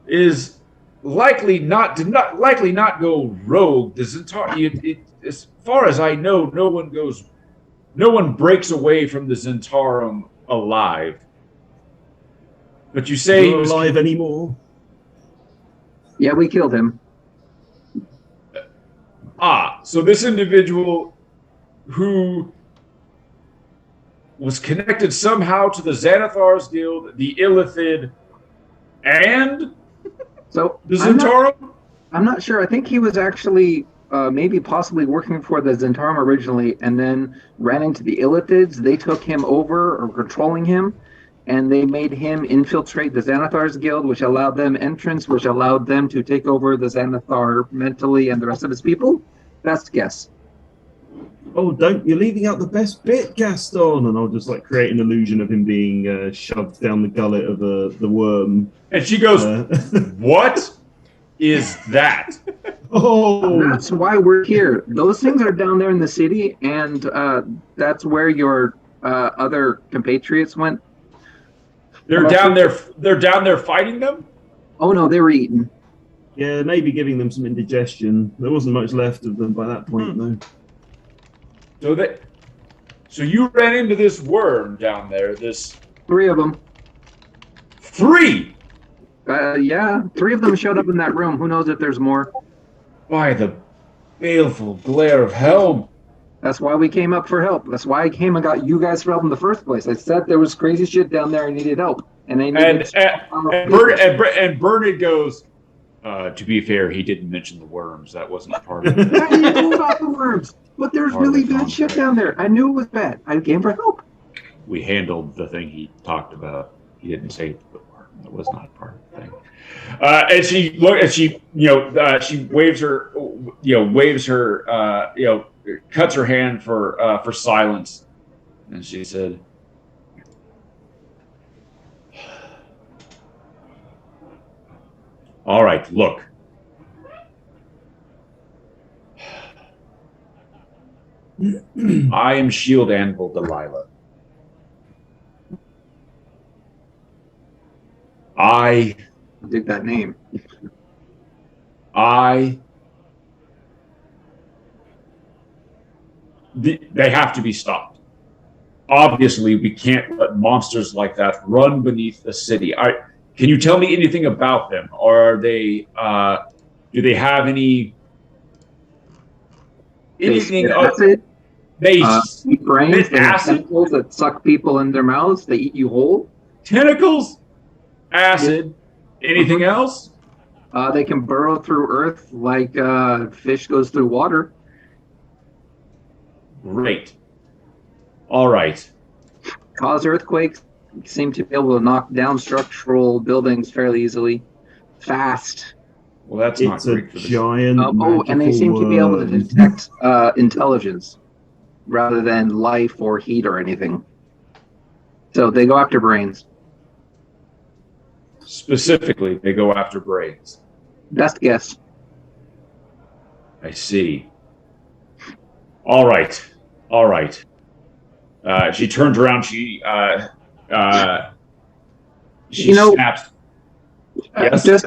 is likely not go rogue. The Zentarum, as far as I know, no one breaks away from the Zentarum alive. But you say Not alive anymore. Yeah, we killed him. So this individual who was connected somehow to the Xanathar's Guild, the Illithid, and So the Zentarum? I'm not sure. I think he was actually maybe possibly working for the Zentarum originally and then ran into the Illithids. They took him over or controlling him, and they made him infiltrate the Xanathar's Guild, which allowed them entrance, which allowed them to take over the Xanathar mentally and the rest of his people. Best guess. Oh, you're leaving out the best bit, Gaston. And I'll just like create an illusion of him being shoved down the gullet of the worm. And she goes, what is that? Oh, That's why we're here. Those things are down there in the city, and that's where your other compatriots went. They're down there fighting them? Oh no, they were eaten. yeah, maybe giving them some indigestion. There wasn't much left of them by that point, though. So you ran into this worm down there, this 3 of them. 3! Yeah, 3 of them showed up in that room. Who knows if there's more? By the baleful glare of hell. That's why we came up for help. That's why I came and got you guys for help in the first place. I said there was crazy shit down there and needed help. And they And needed and Bernard goes. To be fair, he didn't mention the worms. That wasn't part of it. I didn't know about the worms, but there's Part of really the bad shit contract. down there. I knew it was bad. I came for help. We handled the thing he talked about. He didn't say the worm. That was not a part of the thing. And she waves her, cuts her hand for silence, and she said, "All right, look. I am Shield Anvil Delilah. I dig that name. They have to be stopped. Obviously, we can't let monsters like that run beneath the city. Can you tell me anything about them? Or are they? Do they have anything? Acid. They eat brains. They have acid tentacles that suck people in their mouths. They eat you whole. tentacles, acid. Anything else? They can burrow through earth like fish goes through water. Great. All right. Cause earthquakes. Seem to be able to knock down structural buildings fairly easily. Fast. Well, that's not It's a great for the giant. And they seem to be able to detect intelligence rather than life or heat or anything. So they go after brains. Specifically, they go after brains. Best guess. I see. All right. She turns around. She snaps. Yes.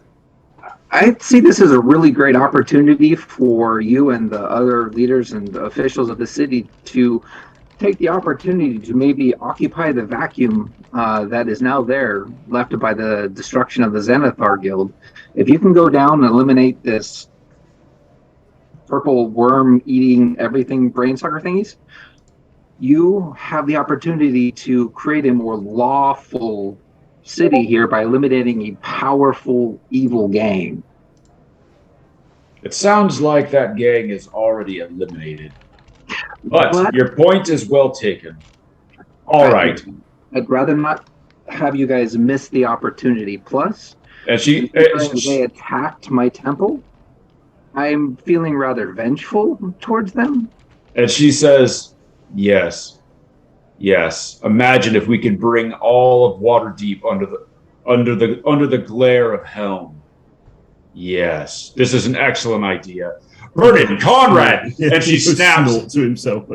I see this as a really great opportunity for you and the other leaders and officials of the city to take the opportunity to maybe occupy the vacuum that is now there, left by the destruction of the Xanathar Guild. If you can go down and eliminate this purple worm eating everything brain sucker thingies, you have the opportunity to create a more lawful city here by eliminating a powerful evil gang. It sounds like that gang is already eliminated. But your point is well taken. All right. I'd rather not have you guys miss the opportunity. Plus, and they attacked my temple. I'm feeling rather vengeful towards them. And she says, yes. Imagine if we could bring all of Waterdeep under the glare of Helm. Yes, this is an excellent idea. Vernon, Conrad, and she snaps to himself.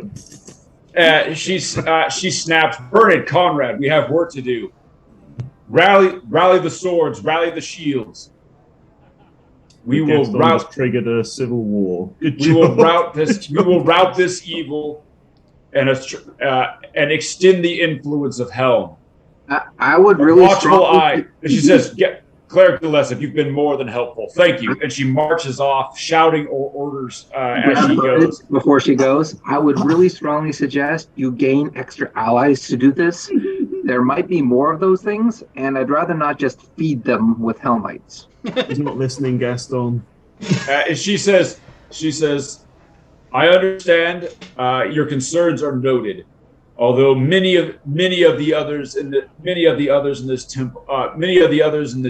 She snaps, Vernon, Conrad, we have work to do. Rally the swords, rally the shields. We will triggered a civil war. We will rout this evil and extend the influence of Helm. I would really watchful eye. And she says, Cleric Gillespie, you've been more than helpful. Thank you. And she marches off, shouting orders as she goes. Before she goes, I would really strongly suggest you gain extra allies to do this. There might be more of those things, and I'd rather not just feed them with Helmites. He's not listening, Gaston. And she says, I understand your concerns are noted. Although many of the others in the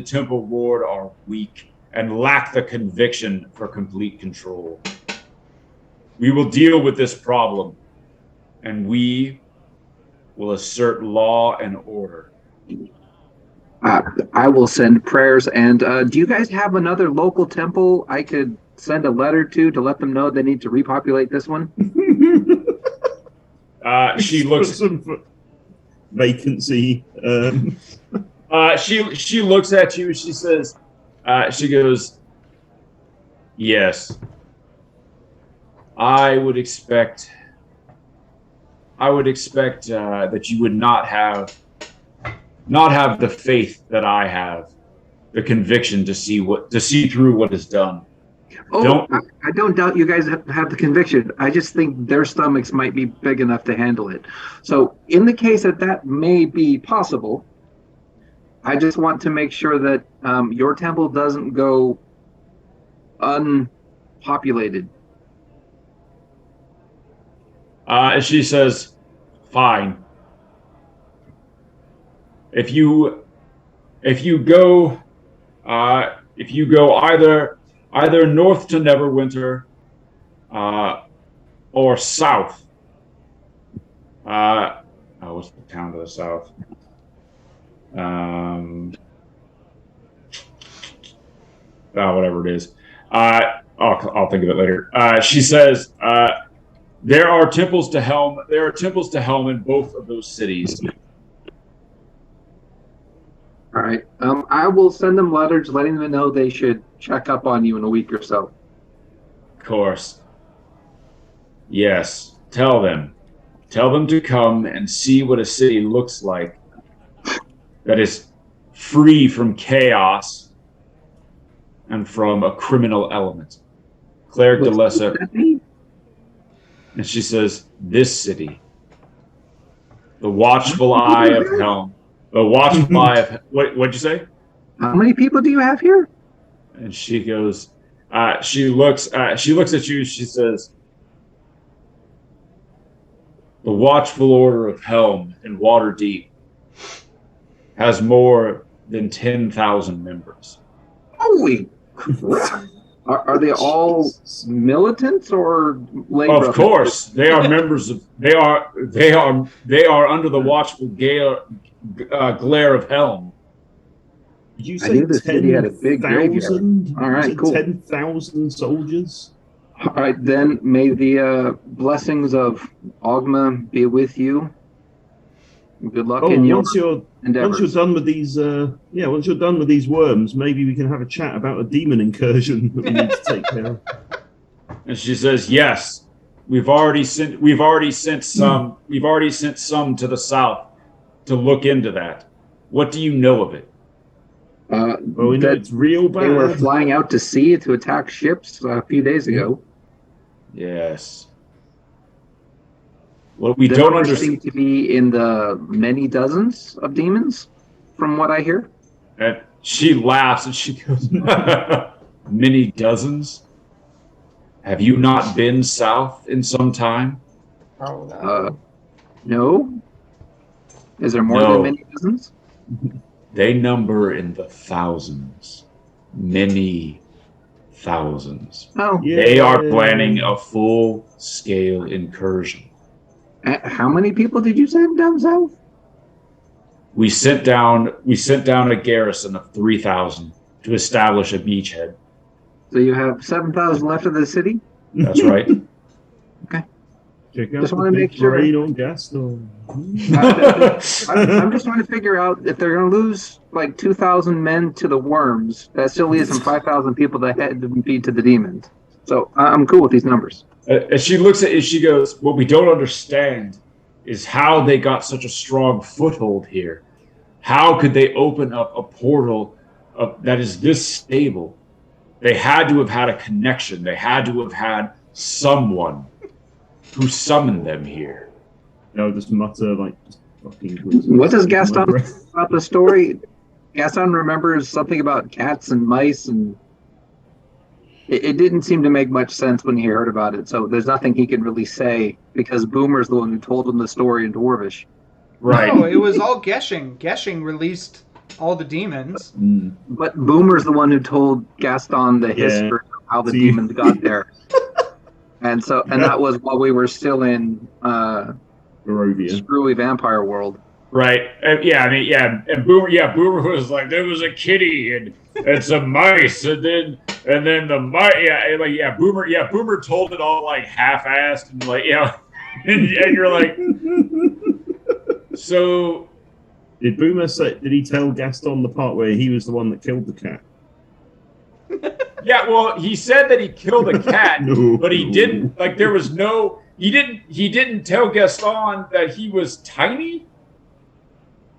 temple ward are weak and lack the conviction for complete control. We will deal with this problem, and we will assert law and order. I will send prayers. And do you guys have another local temple I could send a letter to let them know they need to repopulate this one? She looks vacancy. She looks at you. She says, she goes, yes. I would expect that you would not have the faith that I have, the conviction to see through what is done. I don't doubt you guys have the conviction. I just think their stomachs might be big enough to handle it. So in the case that may be possible, I just want to make sure that your temple doesn't go unpopulated. And she says, "Fine. If you go either north to Neverwinter, or south. What's the town to the south? Whatever it is. I'll think of it later. She says, there are temples to Helm. There are temples to Helm in both of those cities. All right. I will send them letters letting them know they should check up on you in a week or so. Of course. Yes. Tell them to come and see what a city looks like that is free from chaos and from a criminal element. Cleric de Lesser. And she says, this city, the watchful eye of Helm. The watchful eye of... What'd you say? How many people do you have here? And she goes, she looks at you, she says, the watchful order of Helm in Waterdeep has more than 10,000 members. Holy crap. Are they all militants or lay Of brothers? course, they are members of. They are under the watchful glare of Helm. Did you I say knew this city had a big graveyard. 10,000? All right, cool. 10,000 soldiers. All right, then may the blessings of Ogma be with you. Good luck in your endeavors. Once you're done with these, once you're done with these worms, maybe we can have a chat about a demon incursion that we need to take care of. And she says, "Yes, we've already sent some to the south to look into that. What do you know of it?" Well, we know it's real bad. They were flying out to sea to attack ships a few days ago. Yes. What we don't understand seem to be in the many dozens of demons, from what I hear. And she laughs and she goes, "Many dozens? Have you not been south in some time?" Oh no. No. Is there more No. than many dozens? They number in the thousands. Many thousands. Oh. Yeah. They are planning a full-scale incursion. How many people did you send down south? We sent down a garrison of 3,000 to establish a beachhead. So you have 7,000 left of the city? That's right. Check out Just the wanna big make sure. parade on Gaston. I'm just trying to figure out if they're going to lose like 2,000 men to the worms. That still leaves them 5,000 people that had to feed to the demons. So I'm cool with these numbers. As she looks at it, she goes, "What we don't understand is how they got such a strong foothold here. How could they open up a portal that is this stable? They had to have had a connection. They had to have had someone who summoned them here." They'll just mutter like, just fucking. What does Gaston about the story? Gaston remembers something about cats and mice, and it didn't seem to make much sense when he heard about it. So there's nothing he can really say because Boomer's the one who told him the story in Dwarvish. Right. No, it was all Geshing. Geshing released all the demons. But Boomer's the one who told Gaston the history of how the demons got there. And that was while we were still in Barovia. screwy vampire world. Right. And Boomer was like, there was a kitty and some mice, and then the mice. Boomer told it all like half-assed and like, and you're like, so. Did Boomer say? Did he tell Gaston the part where he was the one that killed the cat? Yeah, well, he said that he killed a cat, but he didn't. Like, there was no. He didn't tell Gaston that he was tiny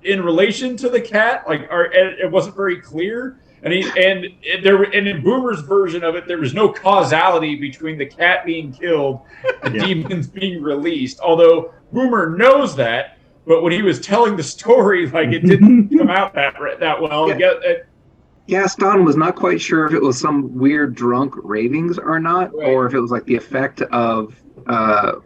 in relation to the cat. Like, it wasn't very clear. And in Boomer's version of it, there was no causality between the cat being killed and demons being released. Although Boomer knows that, but when he was telling the story, like it didn't come out that well. Gaston was not quite sure if it was some weird drunk ravings or not, Right. or if it was like the effect of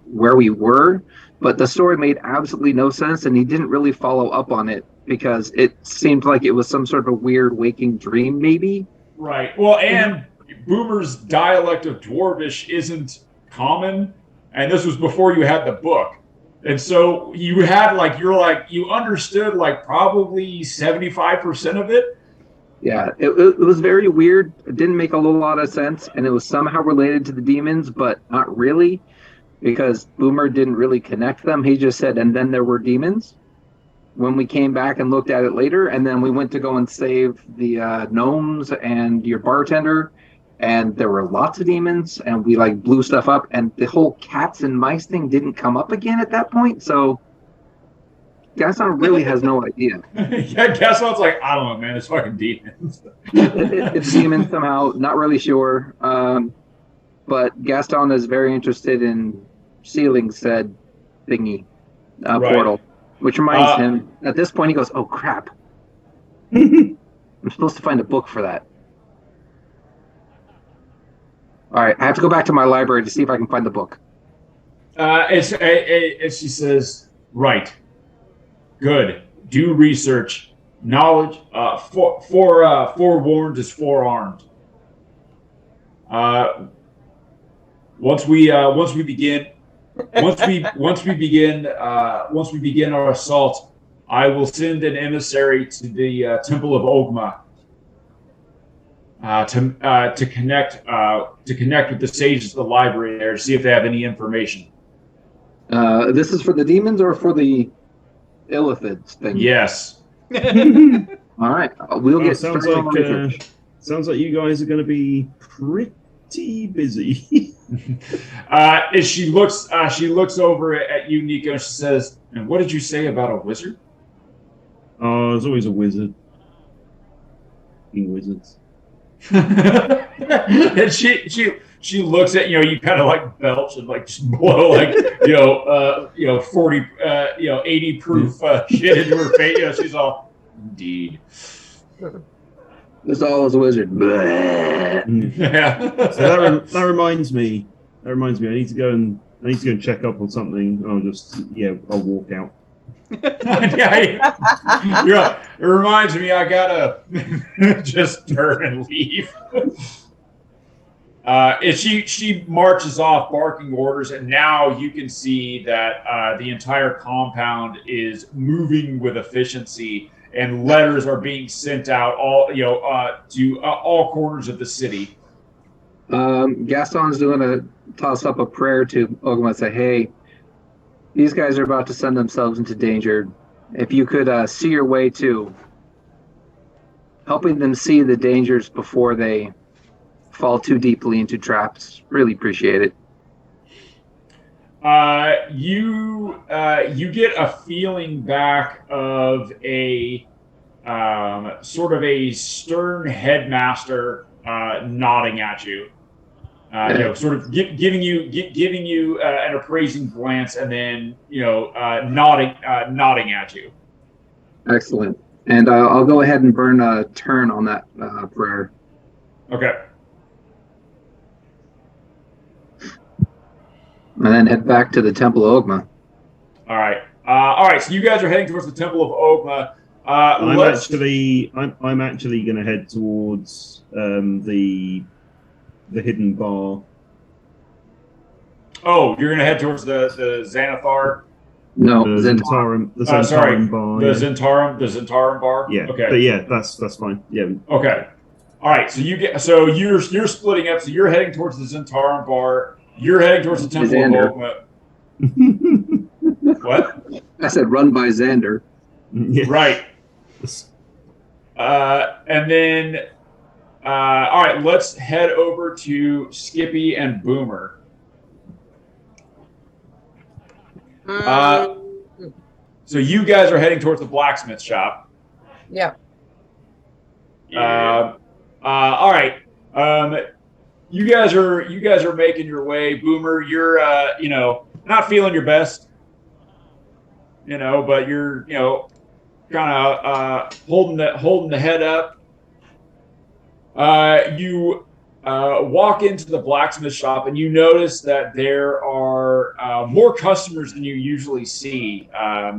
where we were. But the story made absolutely no sense, and he didn't really follow up on it because it seemed like it was some sort of weird waking dream, maybe. Right. Well, and Boomer's dialect of Dwarvish isn't common, and this was before you had the book. And so you had you understood like probably 75% of it. Yeah, it was very weird. It didn't make a lot of sense, and it was somehow related to the demons, but not really, because Boomer didn't really connect them. He just said, and then there were demons. When we came back and looked at it later, and then we went to go and save the gnomes and your bartender, and there were lots of demons, and we like blew stuff up, and the whole cats and mice thing didn't come up again at that point, so Gaston really has no idea. Yeah, Gaston's like, I don't know, man, it's fucking demons. It's demons somehow, not really sure. But Gaston is very interested in sealing said thingy Right. portal, which reminds him, at this point he goes, oh crap. I'm supposed to find a book for that. All right, I have to go back to my library to see if I can find the book. And she says, right. Good. Do research. Knowledge. Forewarned is forearmed. Once we begin our assault, I will send an emissary to the Temple of Ogma to connect with the sages of the library there to see if they have any information. This is for the demons or for the illithids thing? Yes. All right, we'll get sounds started on like research. sounds like you guys are going to be pretty busy. As she looks over at you, Nico, and she says, "And what did you say about a wizard?" Oh, there's always a wizard. Wizards. And she looks at you kind of like belch and like just blow 40 80 proof shit into her face. She's all, indeed. This all is a wizard. Yeah. So that reminds me. I need to go and check up on something. I'll walk out. Yeah, it reminds me I gotta just turn and leave. She marches off barking orders, and now you can see that the entire compound is moving with efficiency, and letters are being sent out to all corners of the city. Gaston's doing a toss up a prayer to Ogma and say, hey, these guys are about to send themselves into danger. If you could see your way to helping them see the dangers before they fall too deeply into traps, really appreciate it. You get a feeling back of a sort of a stern headmaster nodding at you. Sort of giving you an appraising glance, and then nodding at you. Excellent. And I'll go ahead and burn a turn on that prayer. Okay. And then head back to the Temple of Ogma. All right. So you guys are heading towards the Temple of Ogma. I'm actually going to head towards the hidden bar. Oh, you're going to head towards the Xanathar? No, the Zentarum bar. The Zentarum bar? Yeah. Okay. But yeah, that's fine. Yeah. Okay. All right. So you're splitting up. So you're heading towards the Zentarum bar. You're heading towards the Temple of Ogma. What? I said run by Xander. Yeah. Right. And then all right, let's head over to Skippy and Boomer. So you guys are heading towards the blacksmith shop. Yeah. All right. You guys are making your way. Boomer, you're not feeling your best. but you're kind of holding the head up. You walk into the blacksmith shop and you notice that there are more customers than you usually see.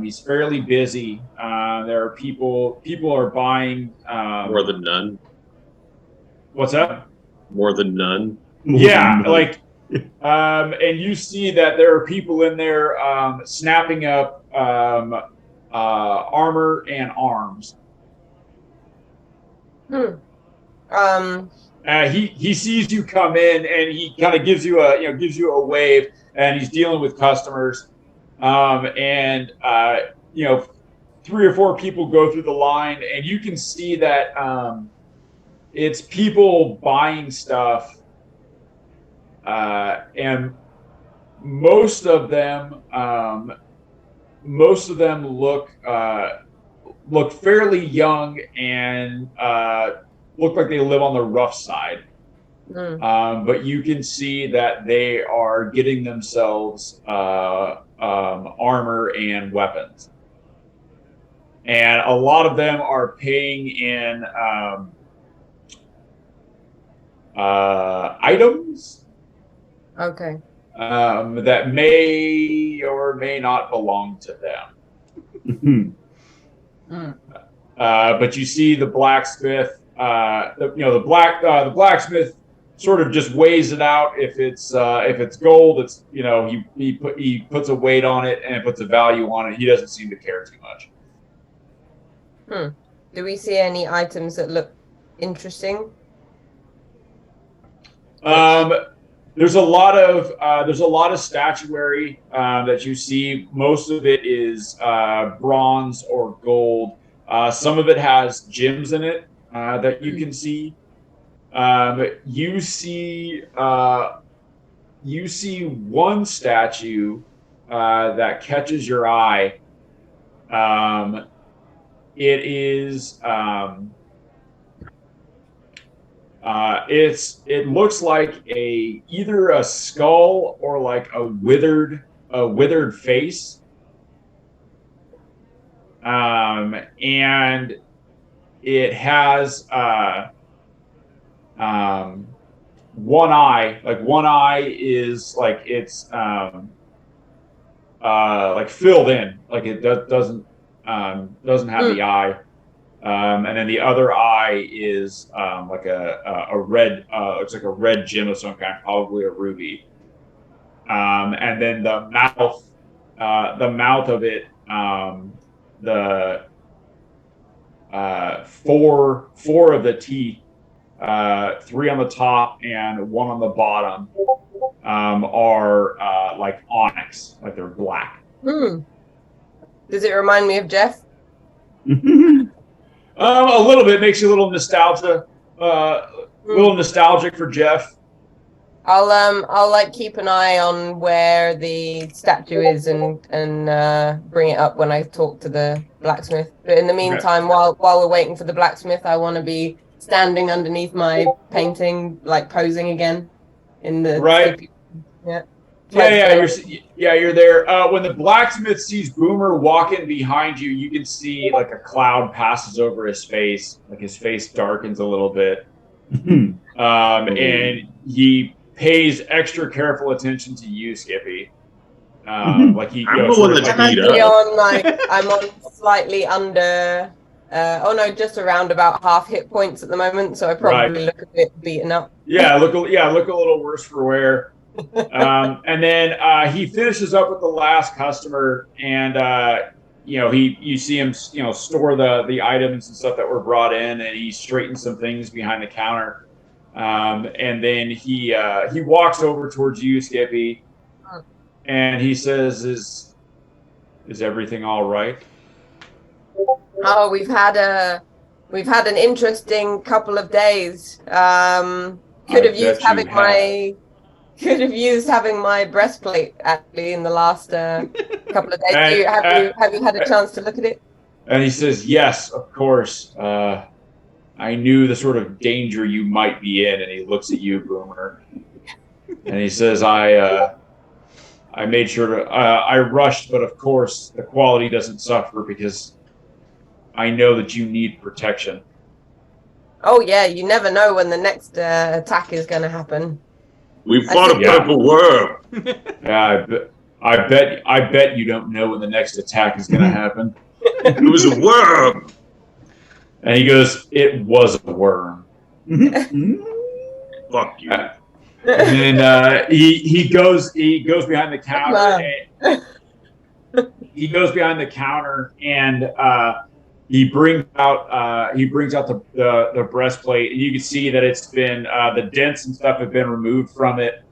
He's fairly busy. There are people are buying More than none. What's that? More than none. Yeah, like and you see that there are people in there snapping up armor and arms. He sees you come in and he kind of gives you a wave, and he's dealing with customers, and 3 or 4 people go through the line, and you can see that it's people buying stuff, and most of them look fairly young and look like they live on the rough side. But you can see that they are getting themselves armor and weapons. And a lot of them are paying in items. Okay. That may or may not belong to them. But you see the blacksmith. The blacksmith sort of just weighs it out. If it's gold, it's he puts a weight on it and puts a value on it. He doesn't seem to care too much. Do we see any items that look interesting? There's a lot of statuary that you see. Most of it is bronze or gold. Some of it has gems in it that you can see. You see one statue that catches your eye. It is it looks like either a skull or like a withered face, and it has one eye. Like one eye is like it's like filled in, like it doesn't have the eye. And then the other eye is like a red, looks like a red gem of some kind, probably a ruby. And then the mouth of it, the four of the teeth, 3 on the top and 1 on the bottom, are like onyx, like they're black. Does it remind me of Jeff? A little bit. Makes you a little nostalgic for Jeff. I'll like keep an eye on where the statue is and bring it up when I talk to the blacksmith. But in the meantime, while we're waiting for the blacksmith, I want to be standing underneath my painting, like posing again in the right. You're there. When the blacksmith sees Boomer walking behind you, you can see like a cloud passes over his face, like his face darkens a little bit, and he pays extra careful attention to you, Skippy. Like he, I'm the one that's beat up. I'm on slightly under. Just around about half hit points at the moment, so I probably look a bit beaten up. Look a little worse for wear. And then he finishes up with the last customer, and you see him store the items and stuff that were brought in, and he straightens some things behind the counter, and then he walks over towards you, Skippy, and he says, "Is everything all right?" Oh, we've had an interesting couple of days. Could have used having my breastplate actually in the last couple of days. Have you had a chance to look at it? And he says, "Yes, of course. I knew the sort of danger you might be in." And he looks at you, Boomer, and he says, "I I made sure to. I rushed, but of course the quality doesn't suffer because I know that you need protection. Oh yeah, you never know when the next attack is going to happen. We fought a Yeah. purple worm. Yeah, I bet you don't know when the next attack is going to happen. It was a worm. And he goes, "It was a worm." Fuck you. And then he goes behind the counter. He goes behind the counter and he brings out the breastplate, and you can see that it's been the dents and stuff have been removed from it.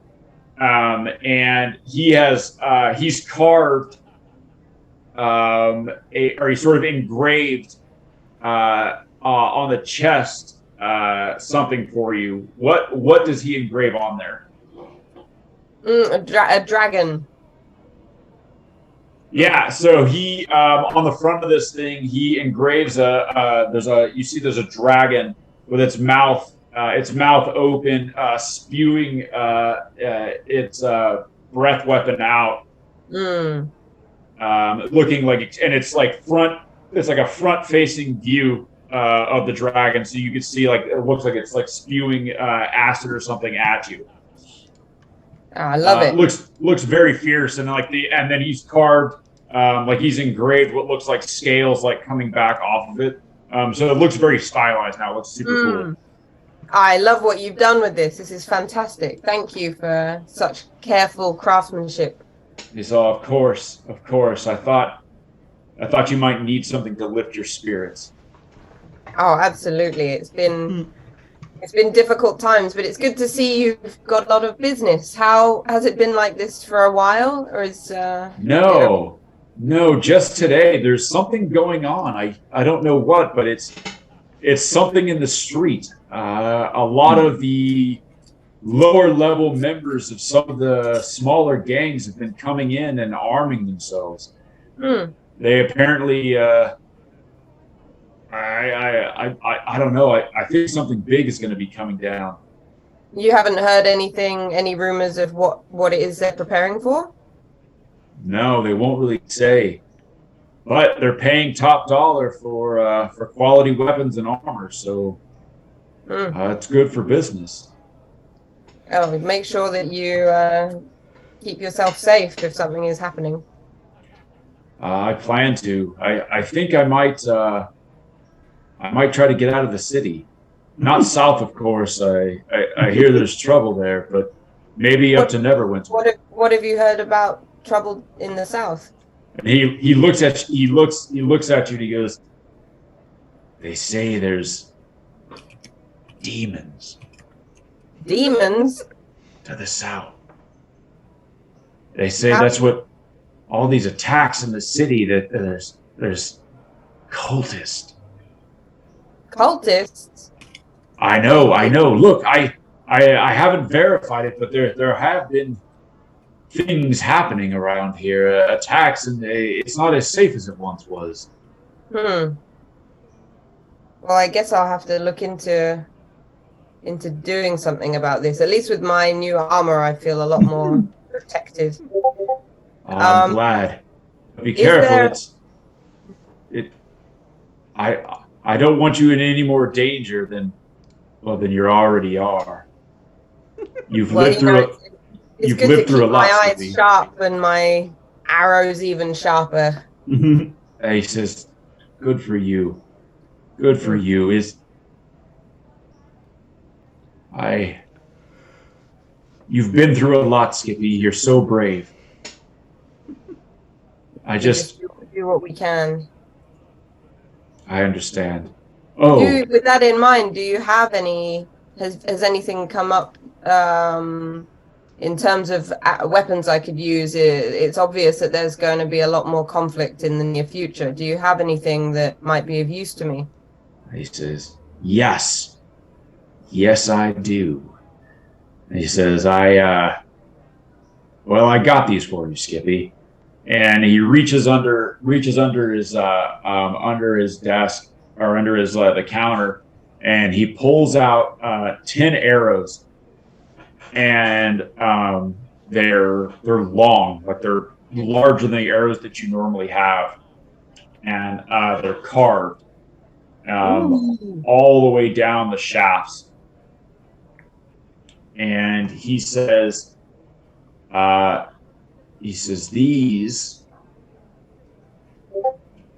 And he's carved or he's sort of engraved on the chest something for you. What does he engrave on there? A dragon. Yeah, so he on the front of this thing he engraves there's a dragon with its mouth open, spewing its breath weapon out, looking like it's like a front facing view of the dragon, so you can see like it looks like it's like spewing acid or something at you. I love it. Looks very fierce, and and then he's carved like he's engraved what looks like scales like coming back off of it. So it looks very stylized now. It looks super cool. I love what you've done with this. This is fantastic. Thank you for such careful craftsmanship. So of course, I thought you might need something to lift your spirits. Oh, absolutely. It's been difficult times, but it's good to see you've got a lot of business. How has it been like this for a while, or is No, just today. There's something going on. I don't know what, but it's something in the street. A lot of the lower level members of some of the smaller gangs have been coming in and arming themselves. They apparently I don't know. I think something big is going to be coming down. You haven't heard any rumors of what it is they're preparing for? No, they won't really say. But they're paying top dollar for quality weapons and armor, so it's good for business. Oh, make sure that you keep yourself safe if something is happening. I plan to. I think I might try to get out of the city. Not south, of course. I hear there's trouble there, but maybe up to Neverwinter. What have you heard about trouble in the south? And he looks at you and he goes, "They say there's demons." Demons? To the south. They say that's what all these attacks in the city, that there's cultists. Cultists? I know. Look, I haven't verified it, but there have been things happening around here, attacks, and it's not as safe as it once was. Well, I guess I'll have to look into doing something about this. At least with my new armor, I feel a lot more protected. I'm glad. Be careful. I don't want you in any more danger than you already are. You've lived through It's good to keep my eyes sharp and my arrows even sharper. He says, "Good for you. Good for you." You've been through a lot, Skippy. You're so brave. I just do what we can. I understand. Oh, With that in mind, do you have has anything come up in terms of weapons I could use? It's obvious that there's going to be a lot more conflict in the near future. Do you have anything that might be of use to me? He says, yes, I do. And he says, I got these for you, Skippy. And he reaches under his desk, or under his the counter, and he pulls out 10 arrows. And they're long, but they're larger than the arrows that you normally have, and they're carved all the way down the shafts. And he says, these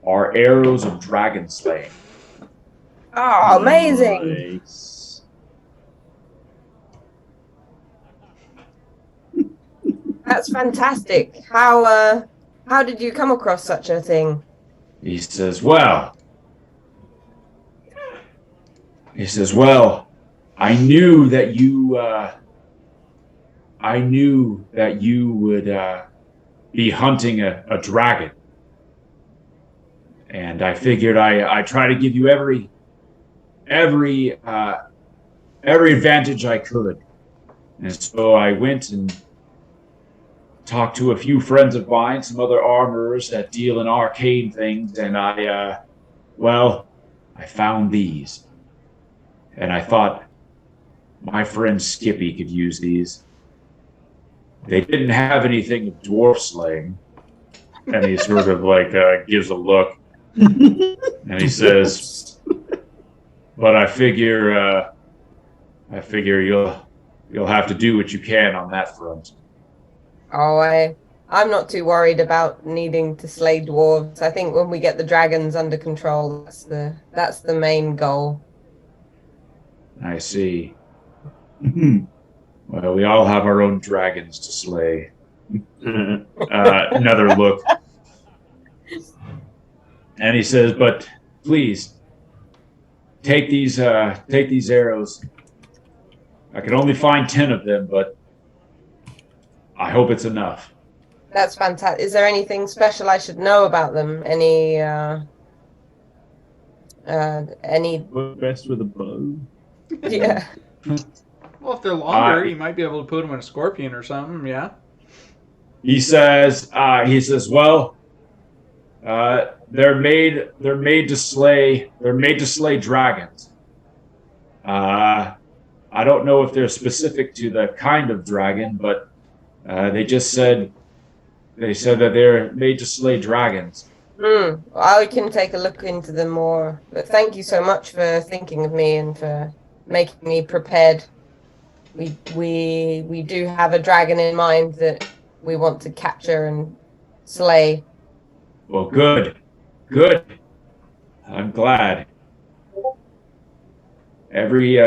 are arrows of dragon slaying. Oh, amazing! Nice. That's fantastic. How did you come across such a thing? He says, well, I knew that you would be hunting a dragon. And I figured I try to give you every advantage I could. And so I went and talked to a few friends of mine, some other armorers that deal in arcane things, and I found these. And I thought my friend Skippy could use these. They didn't have anything of dwarf slaying. And he sort of gives a look. And he says, but I figure you'll have to do what you can on that front. Oh, I'm not too worried about needing to slay dwarves. I think when we get the dragons under control, that's the main goal. I see. Well, we all have our own dragons to slay. Another look. And he says, but please, take these arrows. I can only find 10 of them, but I hope it's enough. That's fantastic. Is there anything special I should know about them? Any Best with a bow. Yeah. Well, if they're longer, you might be able to put them in a scorpion or something. Yeah. He says, well, they're made to slay dragons. I don't know if they're specific to the kind of dragon, but they said that they're made to slay dragons. I can take a look into them more. But thank you so much for thinking of me and for making me prepared. We do have a dragon in mind that we want to capture and slay. Well, good. I'm glad. Every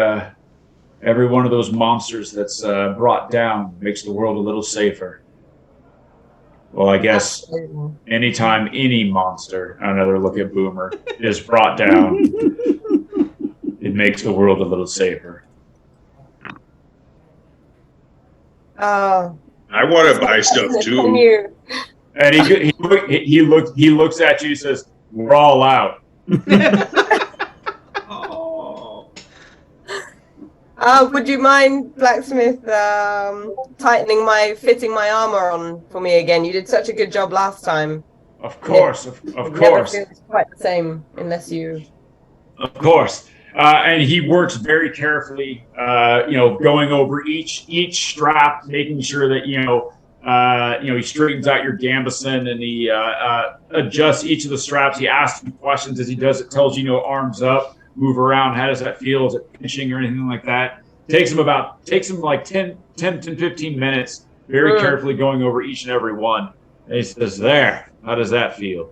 one of those monsters that's brought down makes the world a little safer. Well, I guess anytime any monster, another look at Boomer, is brought down, it makes the world a little safer. Oh. I want to buy stuff too. And he looks at you and says, "We're all out." Would you mind, blacksmith, fitting my armor on for me again? You did such a good job last time. Of course, of Never course. feels quite the same unless you. Of course. And he works very carefully, going over each strap, making sure that he straightens out your gambeson and he adjusts each of the straps. He asks you questions as he does it. Tells you, arms up, move around. How does that feel? Is it pinching or anything like that? Takes him like 10 to 15 minutes, very carefully going over each and every one. And he says, "There. How does that feel?"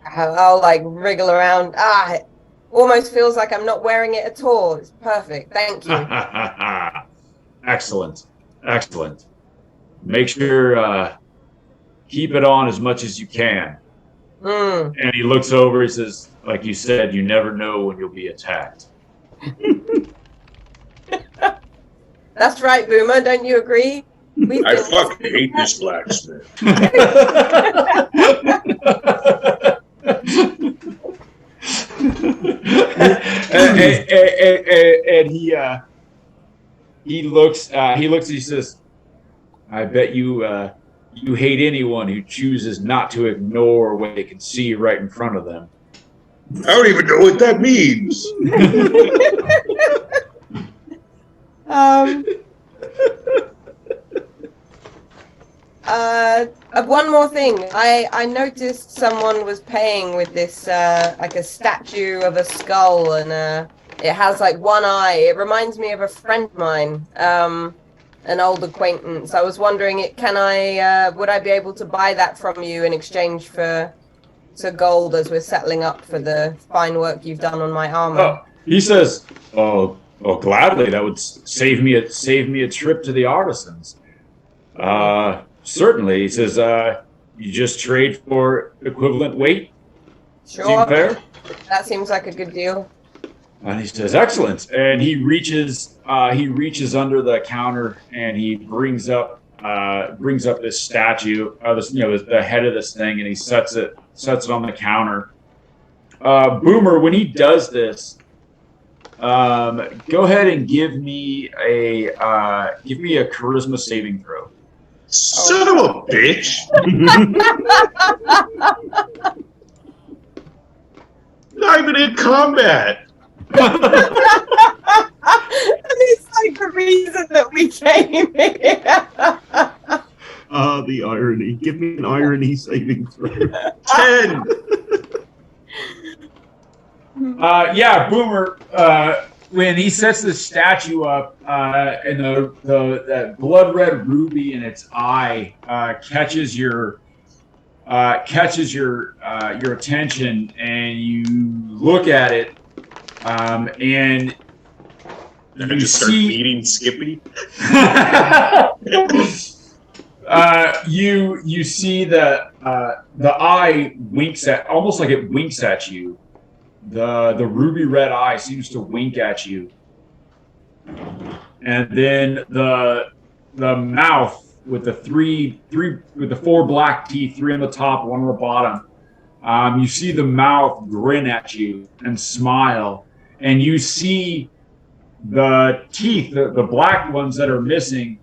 I'll wriggle around. It almost feels like I'm not wearing it at all. It's perfect. Thank you. Excellent. Make sure keep it on as much as you can. And he looks over. He says, "Like you said, you never know when you'll be attacked." That's right, Boomer. Don't you agree? I fucking hate this blacksmith. And he looks. He says, "I bet you hate anyone who chooses not to ignore what they can see right in front of them." I don't even know what that means. One more thing. I noticed someone was paying with this like a statue of a skull, and it has like one eye. It reminds me of a friend of mine, an old acquaintance. I was wondering, would I be able to buy that from you in exchange for gold as we're settling up for the fine work you've done on my armor? Oh, he says, "Oh, gladly. That would save me a trip to the artisans." Certainly, he says. You just trade for equivalent weight. Sure. Seem fair? That seems like a good deal. And he says, "Excellent." And he reaches under the counter and he brings up this statue, the head of this thing, and he sets it on the counter. Boomer, when he does this, go ahead and give me a charisma saving throw. Son of a bitch! Not even in combat. And it's like the reason that we came here. The irony. Give me an irony saving throw. 10. Yeah, Boomer. When he sets the statue up, and the blood red ruby in its eye catches your attention, and you look at it, and I just start beating Skippy. You see the eye winks almost like it winks at you. The ruby red eye seems to wink at you, and then the mouth with the four black teeth, 3 on the top, 1 on the bottom. You see the mouth grin at you and smile, and you see the teeth, the black ones that are missing.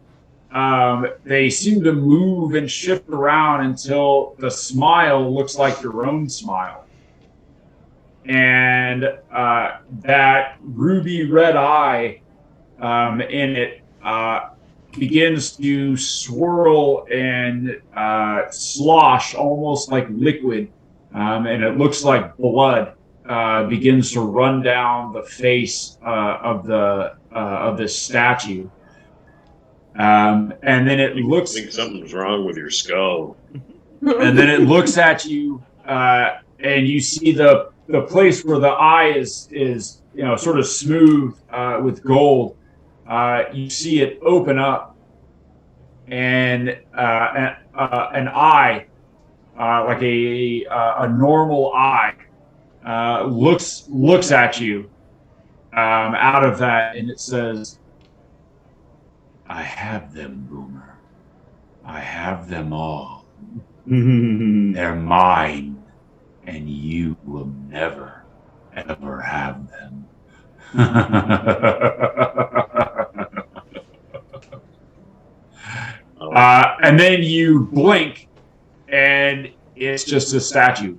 They seem to move and shift around until the smile looks like your own smile. And that ruby red eye in it begins to swirl and slosh almost like liquid, and it looks like blood begins to run down the face of this statue. And then it looks. I think something's wrong with your skull. And then it looks at you, and you see the place where the eye is sort of smooth with gold. You see it open up, and an eye, like a normal eye, looks at you out of that, and it says, "I have them, Boomer. I have them all. They're mine. And you will never, ever have them." And then you blink, and it's just a statue.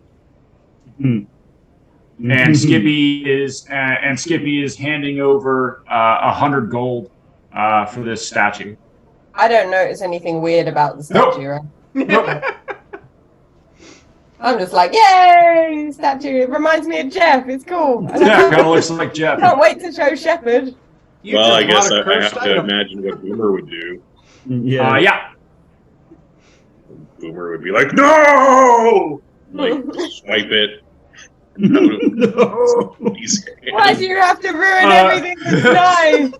And Skippy is handing over 100 gold for this statue. I don't notice anything weird about the statue. Right? Nope. I'm just like, yay, statue. It reminds me of Jeff. It's cool. Yeah, kind of looks like Jeff. Can't wait to show Shepard. Well, I guess I have to imagine what Boomer would do. Yeah. Yeah. Boomer would be like, "No!" Like, swipe it. No. Why do you have to ruin everything that's nice?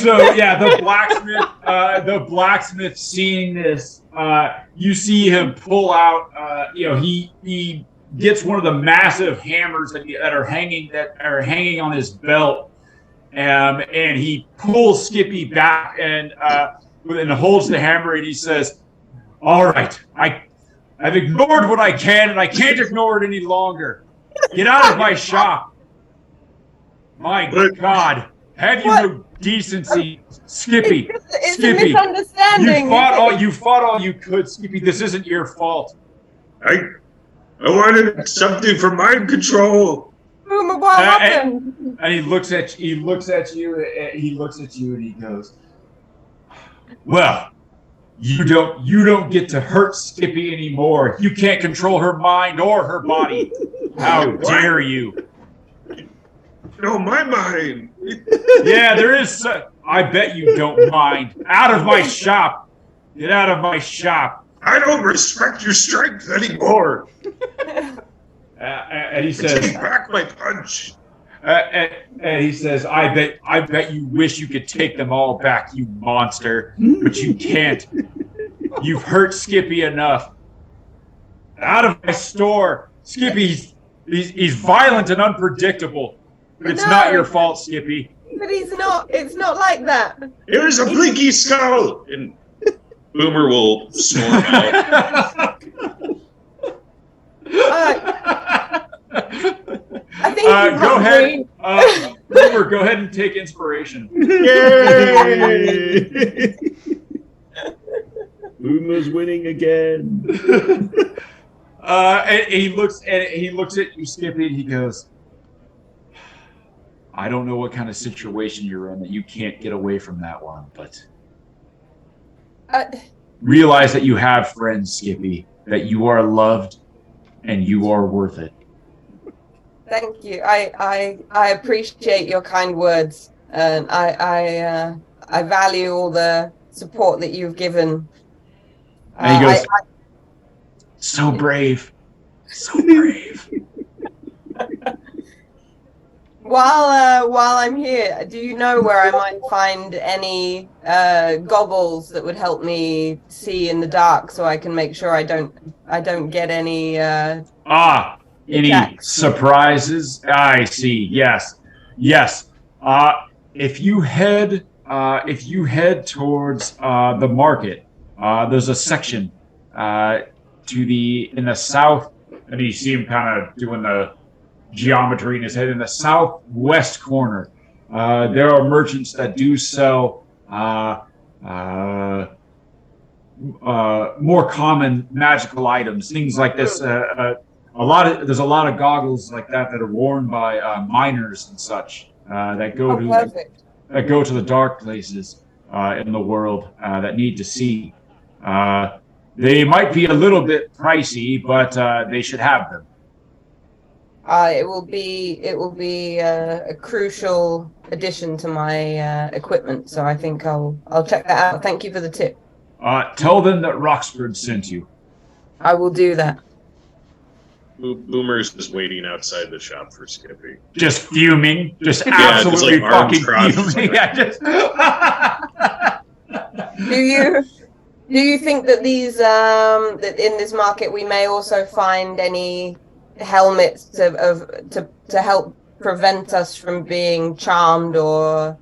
So yeah, the blacksmith seeing this, you see him pull out. He gets one of the massive hammers that are hanging on his belt, and he pulls Skippy back and holds the hammer, and he says, "All right, I've ignored what I can, and I can't ignore it any longer. Get out of my shop. My God, have you no decency, Skippy? It's Skippy, a misunderstanding. You fought all you could, Skippy. This isn't your fault." I wanted something for mind control. Boomer, what happened? And he looks at you, and he goes, "Well, You don't get to hurt Skippy anymore. You can't control her mind or her body. How dare you? No, my mind. Yeah, there is. I bet you don't mind. Out of my shop. Get out of my shop. I don't respect your strength anymore. And he says, Take back my punch. and he says, I bet you wish you could take them all back, you monster, but you can't. You've hurt Skippy enough. Out of my store. Skippy's he's violent and unpredictable. It's not your fault, Skippy. But he's not. It's not like that. Here's a blinky skull. And Boomer will storm out. I think go ahead. Boomer, go ahead and take inspiration. Yay! Boomer's winning again. And he looks at you, Skippy, and he goes, I don't know what kind of situation you're in that you can't get away from that one, but realize that you have friends, Skippy, that you are loved and you are worth it. Thank you. I appreciate your kind words, and I value all the support that you've given. And he goes, so brave, so brave. While I'm here, do you know where I might find any goggles that would help me see in the dark, so I can make sure I don't get any any attacks? surprises? I see. Yes. If you head towards the market, there's a section in the south, and you see him kind of doing the geometry in his head. In the southwest corner, there are merchants that do sell more common magical items, things like this. There's a lot of goggles like that are worn by miners and such that go to the dark places in the world that need to see. They might be a little bit pricey, but they should have them. It will be a crucial addition to my equipment, so I think I'll check that out. Thank you for the tip. Tell them that Roxford sent you. I will do that. Boomer's just waiting outside the shop for Skippy. Just fuming, just absolutely fucking fuming. Do you think that these that in this market we may also find any helmets to help prevent us from being charmed or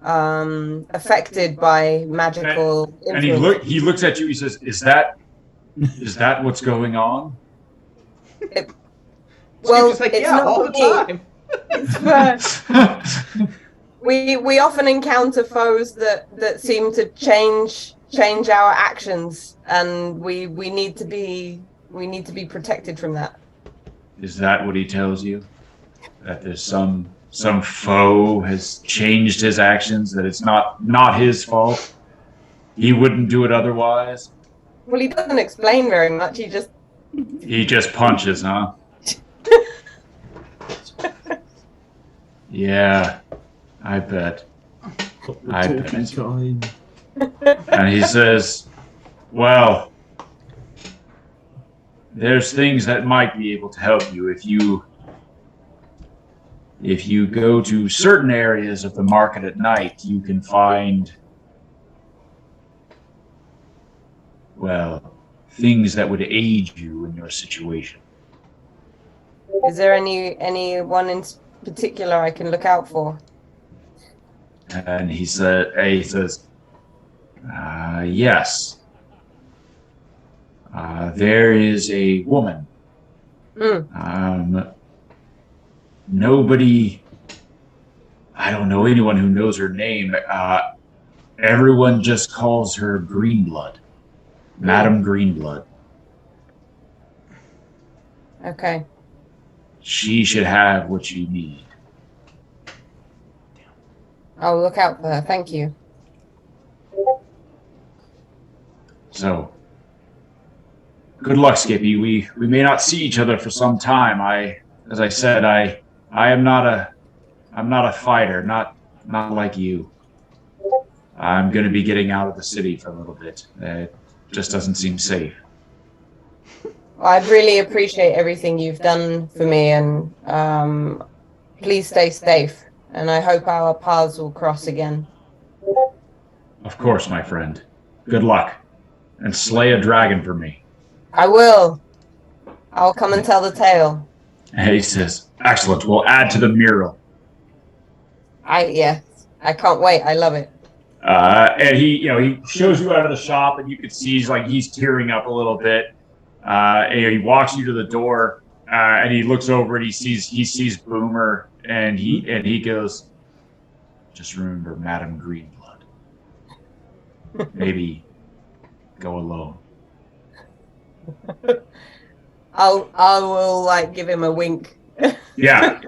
affected by magical influence? And he looks at you. He says, "Is that what's going on?" Well, it's like, it's yeah, not all the me. time. We often encounter foes that seem to change our actions, and we need to be protected from that. Is that what he tells you? That there's some foe has changed his actions, that it's not his fault? He wouldn't do it otherwise? Well, he doesn't explain very much. He just punches, huh? Yeah, I bet. Time. And he says, well, there's things that might be able to help you if you go to certain areas of the market at night. You can find, well, things that would aid you in your situation. Is there any one in particular I can look out for? And he says, yes. There is a woman. Nobody, I don't know anyone who knows her name. Everyone just calls her Greenblood. Madam Greenblood. Okay. She should have what you need. I'll look out for her. Thank you. So, good luck, Skippy. We may not see each other for some time. As I said, I'm not a fighter, not like you. I'm going to be getting out of the city for a little bit. It just doesn't seem safe. I really appreciate everything you've done for me, and please stay safe. And I hope our paths will cross again. Of course, my friend. Good luck. And slay a dragon for me. I will. I'll come and tell the tale. And he says, excellent. We'll add to the mural. I can't wait. I love it. And he shows you out of the shop, and you can see he's tearing up a little bit. And he walks you to the door, and he looks over and he sees Boomer, and he goes, just remember, Madam Greenblood. Maybe go alone. I will give him a wink. Yeah.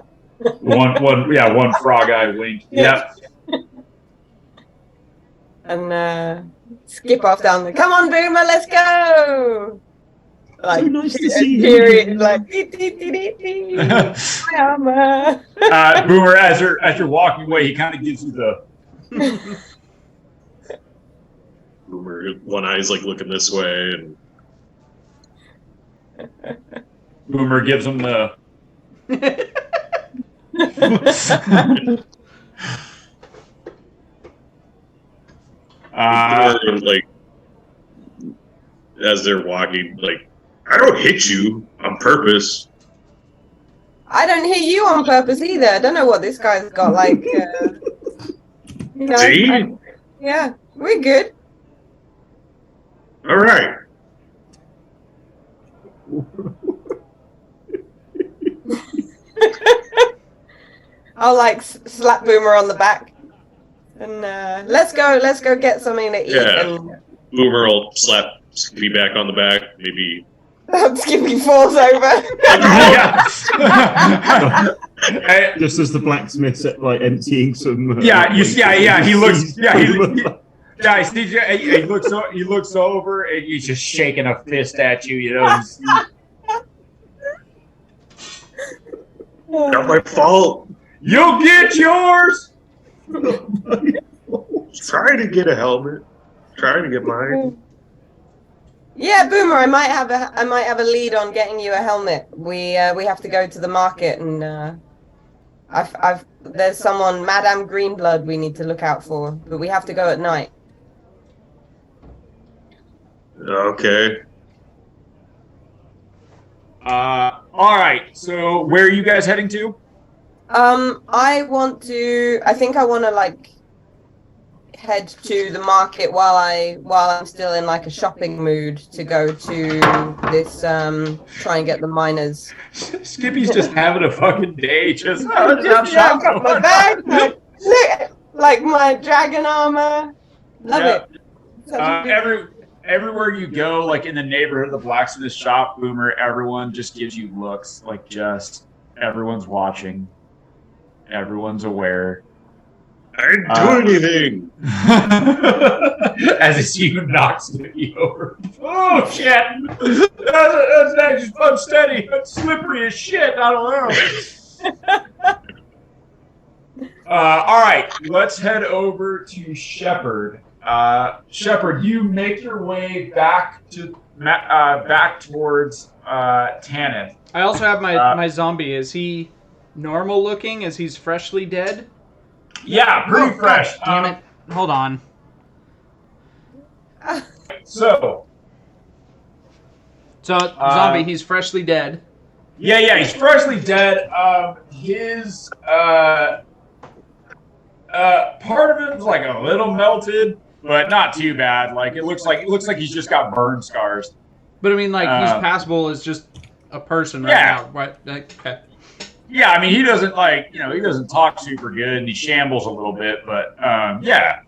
One frog eye wink. Yep. And skip off down the. Come on, Boomer, let's go. So nice to see you. Period. Boomer, as you're walking away, he kind of gives you the. Boomer, one eye's looking this way, and Boomer gives him the. As they're walking, I don't hit you on purpose. I don't hit you on purpose either. I don't know what this guy's got See? Yeah, we're good. All right. I'll slap Boomer on the back, and let's go get something to eat. Yeah. And Boomer will slap Skippy back on the back, maybe. Skippy falls over. Just as the blacksmith's emptying some. He looks. He looks over and he's just shaking a fist at you. Not my fault. You'll get yours. Trying to get a helmet. Trying to get mine. Yeah, Boomer, I might have a lead on getting you a helmet. We have to go to the market, and there's someone, Madame Greenblood, we need to look out for, but we have to go at night. Okay. All right. So where are you guys heading to? I think I want to head to the market while I'm still in a shopping mood to go to this try and get the miners. Skippy's just having a fucking day. Just I've got my bag, my dragon armor. Love it. Everywhere you go, in the neighborhood of the blacksmith shop, Boomer, everyone just gives you looks, everyone's watching, everyone's aware. I didn't do anything. As I see you knock Skippy over. Oh shit! That's just unsteady. That's slippery as shit. I don't know. All right, let's head over to Shepherd. Shepherd, you make your way back towards Tanith. I also have my zombie. Is he normal looking? Is he's freshly dead? Yeah, pretty fresh. Damn it. Hold on. So, zombie, he's freshly dead. Yeah, he's freshly dead. His part of it is a little melted, but not too bad. It looks like he's just got burn scars. But I mean, he's passable as just a person right now. Right? Okay. Yeah, I mean, he doesn't he doesn't talk super good, and he shambles a little bit, but yeah.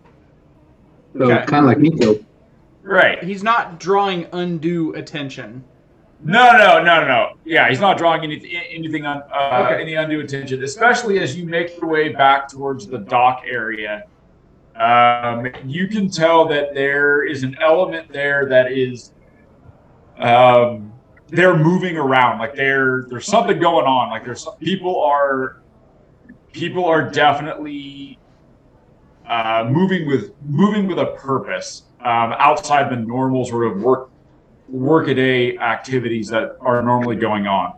So kind of like Nico. Right. He's not drawing undue attention. No. Yeah, he's not drawing anything any undue attention, especially as you make your way back towards the dock area. You can tell that there is an element there that is they're moving around. Like there's something going on. Like people are definitely moving with a purpose outside the normal sort of work-a-day activities that are normally going on.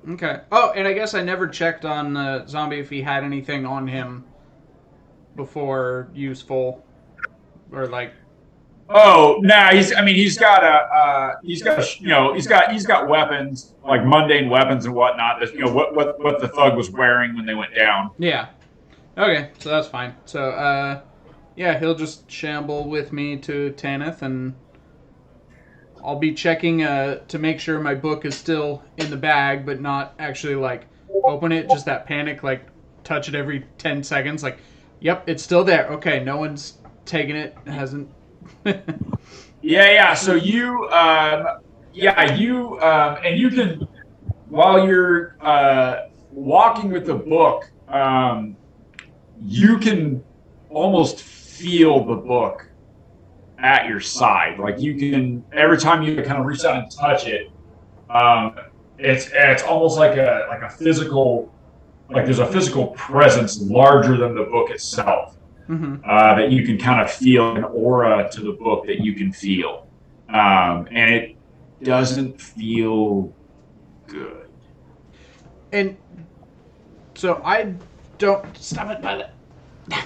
Okay. Oh, and I guess I never checked on Zombie if he had anything on him before useful, or like. Oh, nah. He's got weapons, like mundane weapons and whatnot. That, what the thug was wearing when they went down. Yeah. Okay, so that's fine. So, yeah, he'll just shamble with me to Tanith, and I'll be checking to make sure my book is still in the bag, but not actually, like, open it. Just that panic, like, touch it every 10 seconds. Like, yep, it's still there. Okay, no one's taken it. Hasn't. Yeah. So and you can, while you're walking with the book, you can almost feel the book at your side. Like you can, every time you kind of reach out and touch it, it's almost like a physical, like there's a physical presence larger than the book itself. Mm-hmm. That you can kind of feel, an aura to the book that you can feel, and it doesn't feel good. And so I don't stop it by the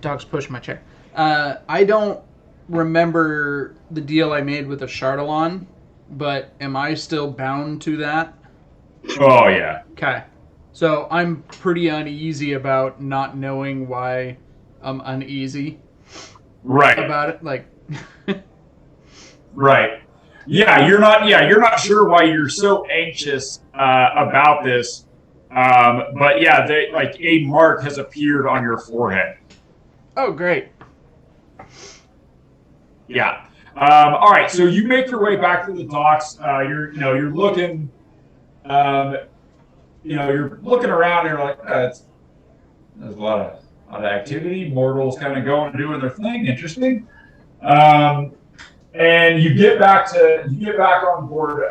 dogs push my chair. I don't remember the deal I made with the Chardalon, but am I still bound to that? Oh yeah. Okay, so I'm pretty uneasy about not knowing why I'm uneasy. Right. About it, like. Right. Yeah, you're not sure why you're so anxious about this. But yeah, like a mark has appeared on your forehead. Oh, great. Yeah. All right. So you make your way back to the docks. You're looking. You're looking around. And you're like, there's a lot of activity. Mortals kind of going and doing their thing. Interesting. And you get back on board.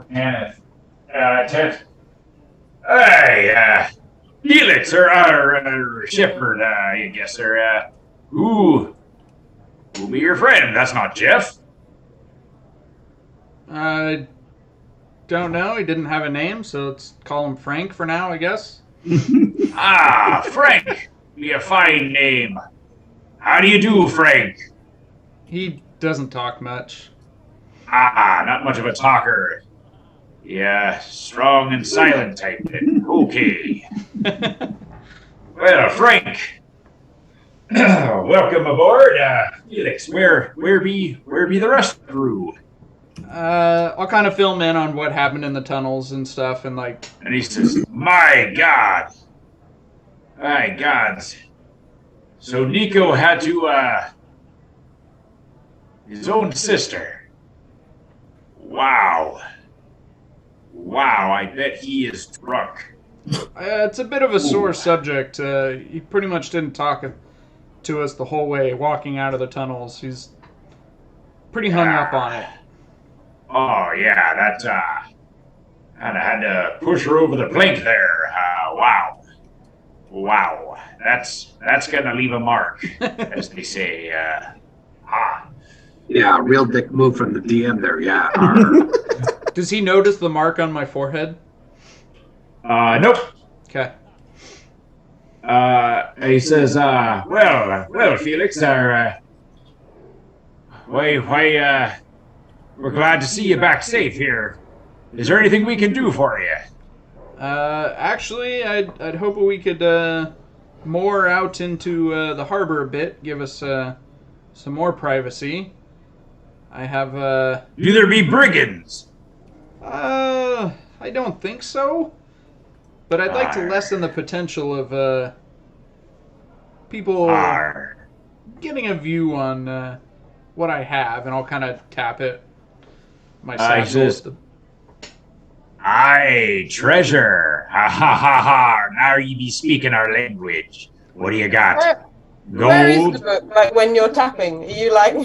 Tanith. Tanith. Hey, Felix or Shepard, I guess, sir. Who'll be your friend? That's not Jeff. I don't know. He didn't have a name, so let's call him Frank for now, I guess. Frank. Be a fine name. How do you do, Frank? He doesn't talk much. Not much of a talker. Yeah, strong and silent type. Okay. Well, Frank. Welcome aboard. Felix, where be the rest of the crew? I'll kind of film in on what happened in the tunnels and stuff, and like. And he says, My God. So Nico had to, his own sister. Wow, I bet he is drunk. It's a bit of a sore subject. He pretty much didn't talk to us the whole way walking out of the tunnels. He's pretty hung up on it. Oh, yeah, that, kind of had to push her over the plank there. Wow. That's gonna leave a mark, as they say. Yeah, real dick move from the DM there, yeah. Does he notice the mark on my forehead? Nope. Okay. He says, well, Felix, we're glad to see you back safe here. Is there anything we can do for you? Actually, I'd hope we could moor out into the harbor a bit, give us some more privacy. I have Do there be brigands? I don't think so. But I'd like to lessen the potential of people getting a view on what I have, and I'll kind of tap it. My satchel. Aye, treasure. Ha ha ha ha. Now you be speaking our language. What do you got? Where is the Gold? book? Like when you're tapping, are you like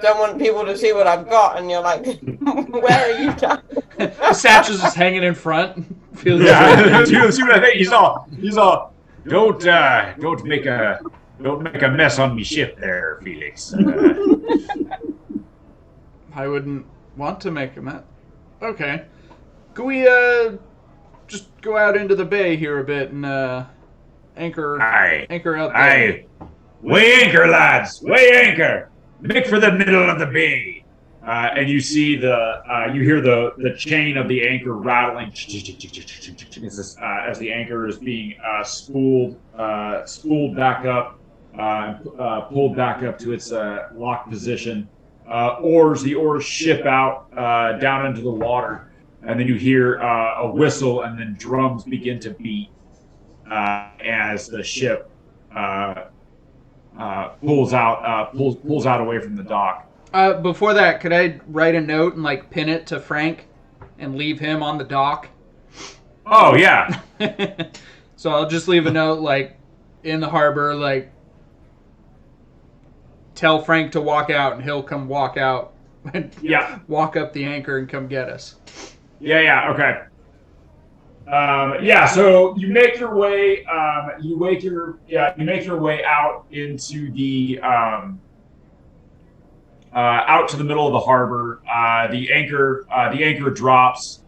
don't want people to see what I've got, and you're like, where are you tapping? Satch is just hanging in front. Feels Yeah, see what I think? He's all. Don't make a mess on me ship there, Felix. I wouldn't want to make a mess. Okay. Can we just go out into the bay here a bit and anchor Aye. out there? Aye. Weigh anchor, lads. Weigh anchor. Make for the middle of the bay. And you see you hear the chain of the anchor rattling as the anchor is being spooled back up, pulled back up to its locked position. The oars ship out down into the water, and then you hear a whistle, and then drums begin to beat as the ship pulls out away from the dock. Before that, could I write a note and like pin it to Frank and leave him on the dock? Oh yeah. So I'll just leave a note like in the harbor, like tell Frank to walk out, and he'll come walk out and walk up the anchor and come get us. Yeah. Okay. So you make your way. You make your way out into the out to the middle of the harbor. The anchor drops.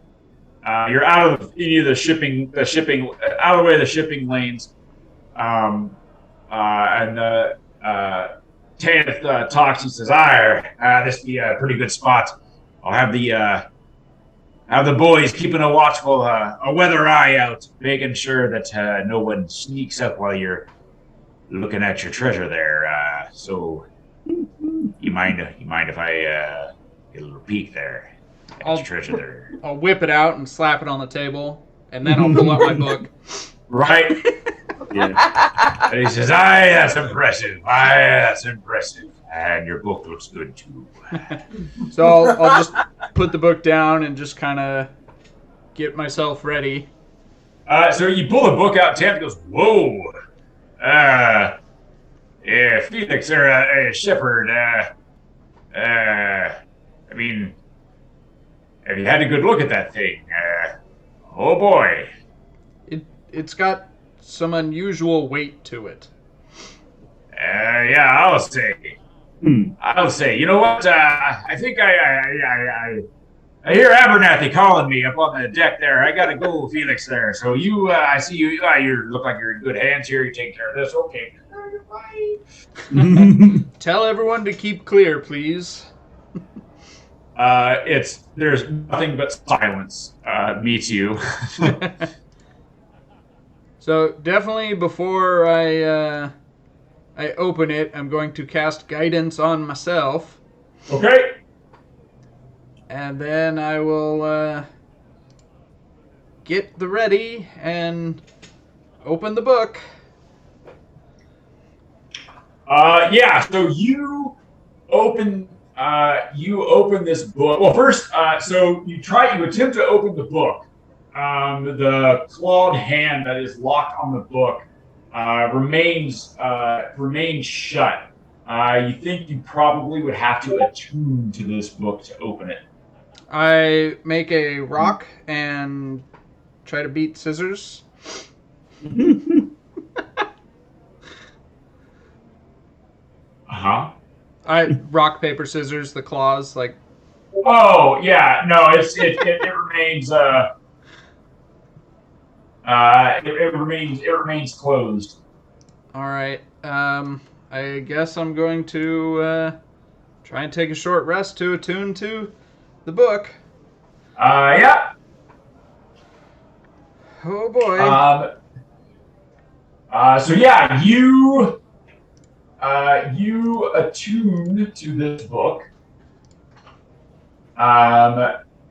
You're out of any of the shipping out of the way of the shipping lanes. And Tanith talks. He says, this be a pretty good spot. I'll have the boys keeping a watchful, a weather eye out, making sure that no one sneaks up while you're looking at your treasure there. So, you mind if I get a little peek there at your treasure there? I'll whip it out and slap it on the table, and then I'll pull out my book. Right. Yeah. And he says, that's impressive. That's impressive. And your book looks good, too. So I'll just put the book down and just kind of get myself ready. So you pull the book out, Tanith goes, whoa. Felix, or Shepherd, I mean, have you had a good look at that thing? Oh, boy. It's got some unusual weight to it. I'll say. I'll say. You know what? I think I hear Abernathy calling me up on the deck there. I gotta go, Felix. There. So I see you. You look like you're in good hands here. You take care of this. Okay. Bye. Tell everyone to keep clear, please. There's nothing but silence meets you. So definitely before I open it, I'm going to cast guidance on myself. Okay. And then I will get the ready and open the book. So you open this book. Well, first, so you attempt to open the book. The clawed hand that is locked on the book remains shut. You think you probably would have to attune to this book to open it. I make a rock and try to beat scissors. I rock, paper, scissors, the claws, like. Oh yeah, no, it remains it remains closed. All right. I guess I'm going to try and take a short rest to attune to the book. Yeah. Oh boy. So yeah, you attune to this book.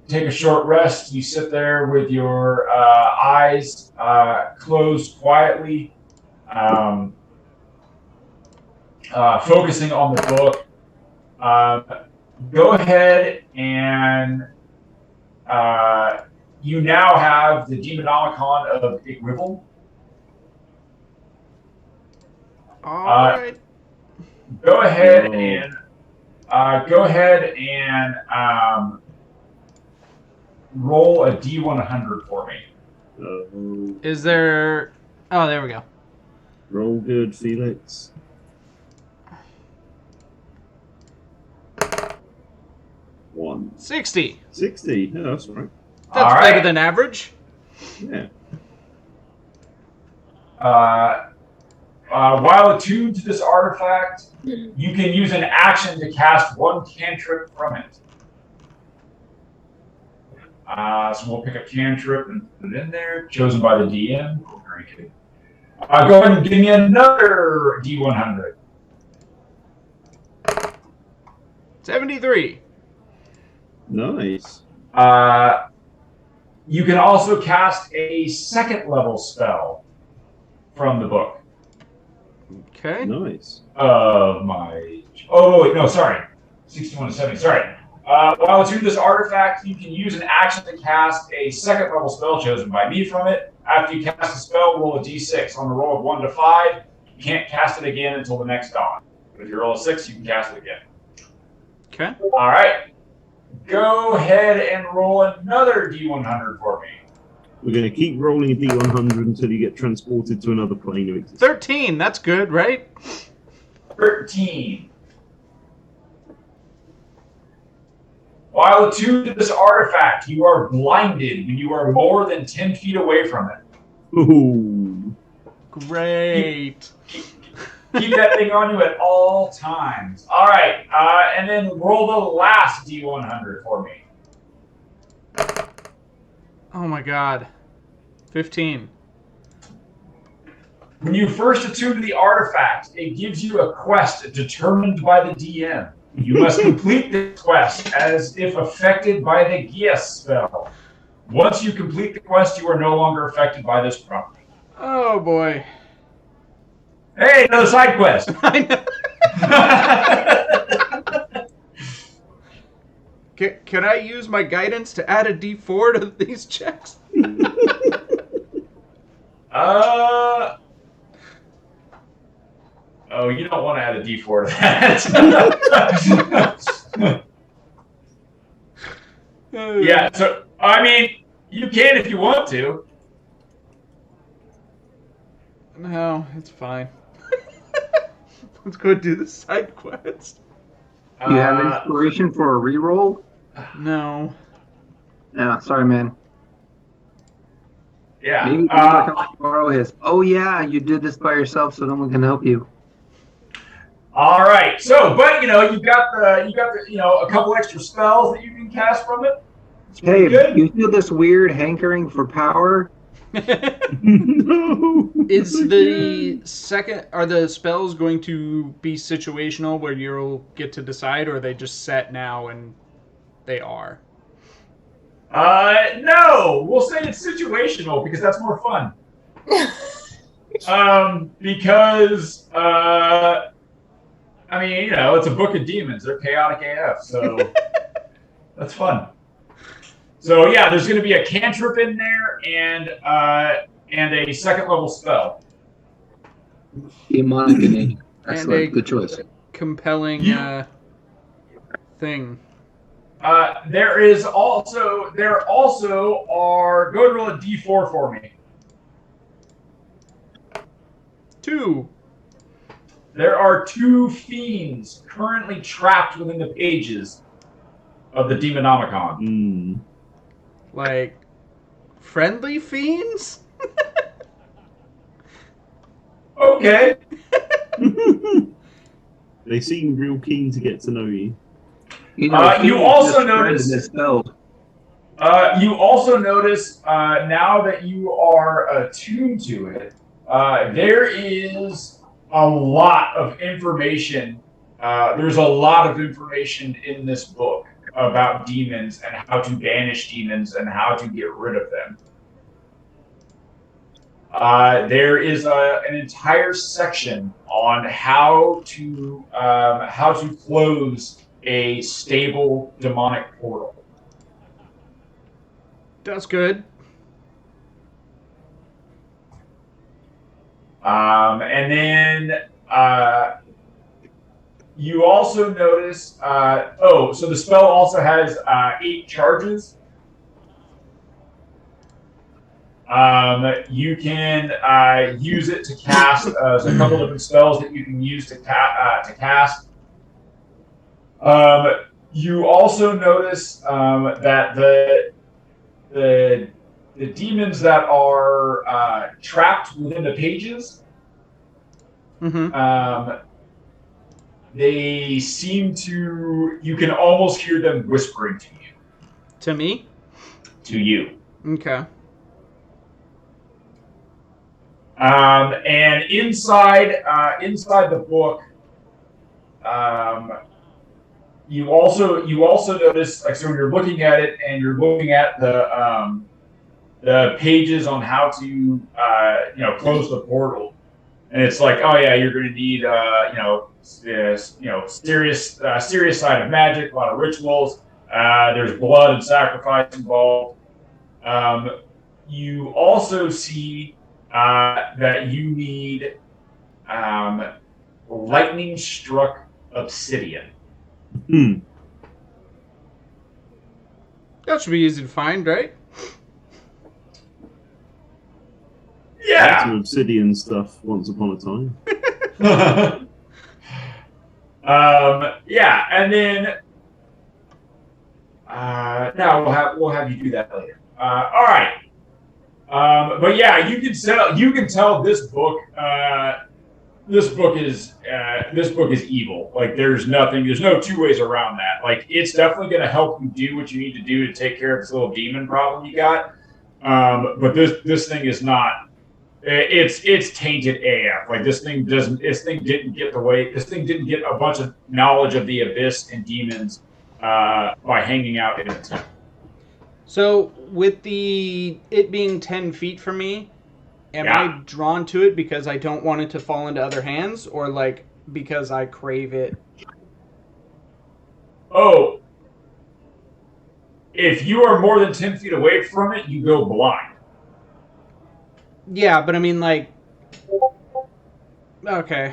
Take a short rest. You sit there with your eyes closed quietly, focusing on the book. Go ahead and you now have the Demonomicon of Igrivel. All right. Go ahead and roll a D100 for me. Is there? Oh, there we go. Roll good, Felix. 60. 60. Yeah, that's right. That's All better right. than average. Yeah. While attuned to this artifact, you can use an action to cast one cantrip from it. So we'll pick a cantrip and put it in there, chosen by the DM. Oh, very good. Go ahead and give me another D100. 73. Nice. You can also cast a second level spell from the book. Okay. Nice. Oh, wait, no, sorry. 61 to 70, sorry. While attuned to this artifact, you can use an action to cast a second level spell chosen by me from it. After you cast the spell, roll a d6. On a roll of 1 to 5, you can't cast it again until the next dawn. But if you roll a 6, you can cast it again. Okay. All right. Go ahead and roll another D100 for me. We're going to keep rolling a D100 until you get transported to another plane of existence. 13. That's good, right? 13. While attuned to this artifact, you are blinded when you are more than 10 feet away from it. Ooh. Great. Keep that thing on you at all times. All right, and then roll the last D100 for me. Oh my god. 15. When you first attune to the artifact, it gives you a quest determined by the DM. You must complete this quest as if affected by the Gias spell. Once you complete the quest, you are no longer affected by this property. Oh boy. Hey, another side quest. I know. Can I use my guidance to add a D4 to these checks? Oh, you don't want to add a D4 to that. Yeah, so, I mean, you can if you want to. No, it's fine. Let's go do the side quest. You have inspiration for a reroll? No. Yeah, sorry, man. Yeah. Maybe I can borrow his. Oh yeah, you did this by yourself, so no one can help you. All right. So, but you got the a couple extra spells that you can cast from it. It's pretty Hey, good. you feel this weird hankering for power? No. Is the second, are the spells going to be situational where you'll get to decide, or are they just set now and they are? No, we'll say it's situational because that's more fun. Because I mean, it's a book of demons. They're chaotic AF, so that's fun. So yeah, there's going to be a cantrip in there and a second level spell. Demonic in nature. Excellent. And a Good choice. compelling thing. There also are. Go and roll a D4 for me. 2. There are 2 fiends currently trapped within the pages of the Demonomicon. Like, friendly fiends? Okay. They seem real keen to get to know you. You also notice. You also notice now that you are attuned to it, there is a lot of information. There's a lot of information in this book about demons and how to banish demons and how to get rid of them. There is an entire section on how to close a stable demonic portal. That's good. And then you also notice. So the spell also has 8 charges. You can use it to cast. There's a couple different spells that you can use to cast. You also notice that the demons that are trapped within the pages, they seem to. You can almost hear them whispering to you. To me? To you. Okay. And inside the book, you also notice, like, so you're looking at it and you're looking at the pages on how to close the portal, and it's like, oh yeah, you're going to need serious side of magic, a lot of rituals. There's blood and sacrifice involved. You also see that you need lightning struck obsidian. That should be easy to find, right? Yeah. Some obsidian stuff once upon a time. Yeah, and then no, we'll have you do that later. All right. But yeah, you can tell this book is evil. Like, there's no two ways around that. Like, it's definitely going to help you do what you need to do to take care of this little demon problem you got. But this thing is not. It's tainted AF. Like, this thing didn't get a bunch of knowledge of the abyss and demons by hanging out in it. So, with it being 10 feet from me, am I drawn to it because I don't want it to fall into other hands, or like because I crave it? Oh, if you are more than 10 feet away from it, you go blind. Yeah, but I mean, like, okay.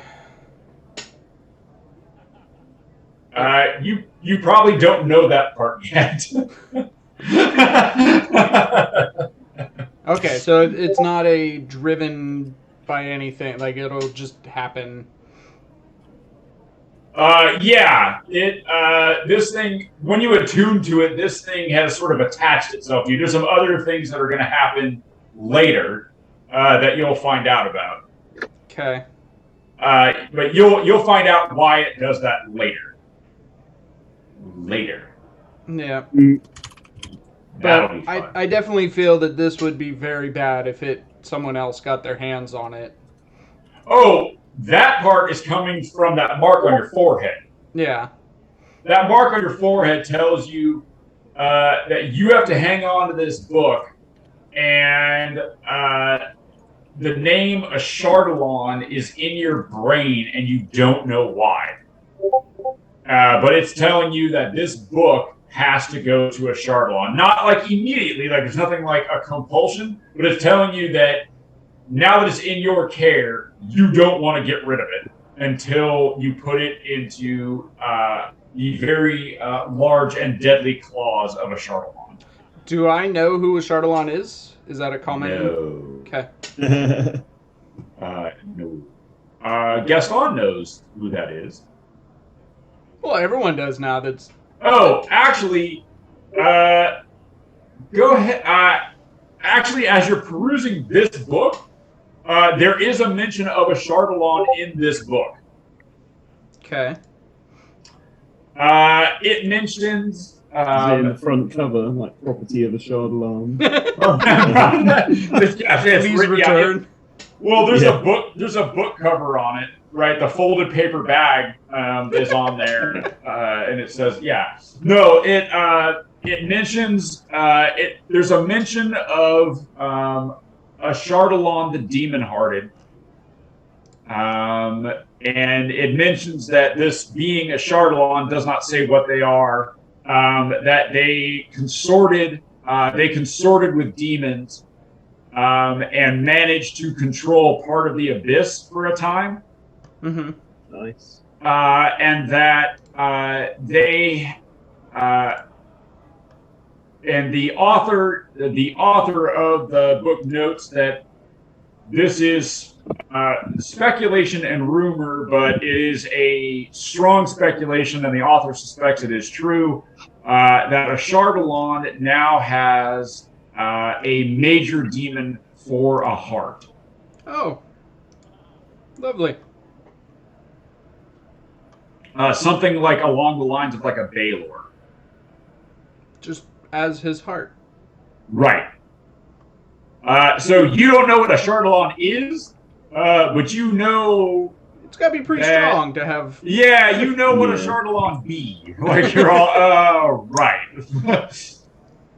You probably don't know that part yet. Okay, so it's not a driven by anything. Like, it'll just happen. Yeah. This thing, when you attune to it, this thing has sort of attached itself to you. There's some other things that are going to happen later that you'll find out about. Okay. But you'll find out why it does that later. Yeah. That'll But be fun. I definitely feel that this would be very bad if someone else got their hands on it. Oh, that part is coming from that mark on your forehead. Yeah. That mark on your forehead tells you that you have to hang on to this book, and the name Ashardalon is in your brain, and you don't know why. But it's telling you that this book has to go to Ashardalon. Not like immediately, like there's nothing like a compulsion, but it's telling you that now that it's in your care, you don't want to get rid of it until you put it into the very large and deadly claws of Ashardalon. Do I know who Ashardalon is? Is that a comment? No. Okay. No. Gaston knows who that is. Well, everyone does now. That's. Oh, actually, go ahead. Actually, as you're perusing this book, there is a mention of Ashardalon in this book. Okay. It mentions. In the front cover, like property of the Ashardalon. Please return. Well, there's a book. There's a book cover on it, right? The folded paper bag is on there, and it says, "Yeah." No, it mentions There's a mention of Ashardalon the Demon-Hearted, and it mentions that this being Ashardalon does not say what they are. That they consorted with demons. And managed to control part of the abyss for a time. Mm-hmm. Nice. And that they and the author of the book notes that this is speculation and rumor, but it is a strong speculation, and the author suspects it is true, that a Chardalon now has a major demon for a heart. Oh, lovely. Something like along the lines of like a Baylor. Just as his heart. Right. So you don't know what a Chardalon is, but you know. It's got to be pretty strong to have. Yeah, you know what a Yeah. Chardalon be. Like you're all, right.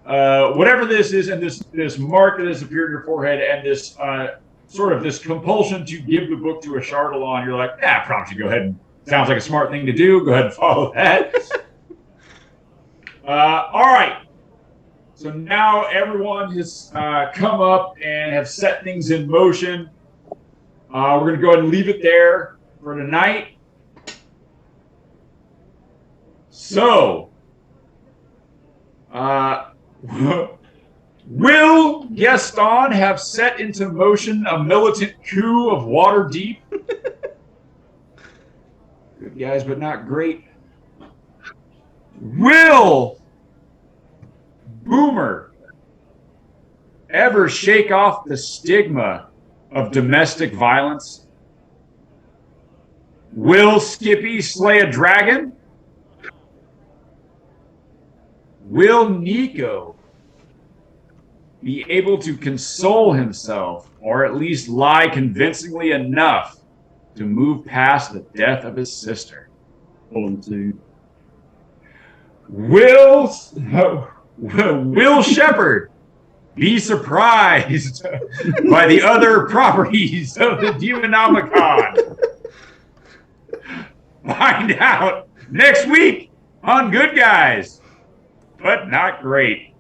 Whatever this is, and this mark that has appeared in your forehead, and this sort of this compulsion to give the book to a Chardalon, you're like, probably should go ahead and sounds like a smart thing to do. Go ahead and follow that. All right. So now everyone has come up and have set things in motion. We're going to go ahead and leave it there for tonight. So, will Gaston have set into motion a militant coup of Waterdeep? Good guys, but not great. Will Boomer ever shake off the stigma of domestic violence? Will Skippy slay a dragon? Will Nico be able to console himself, or at least lie convincingly enough to move past the death of his sister? On to. Will Shepard be surprised by the other properties of the Demonomicon? Find out next week on Good Guys, but not great.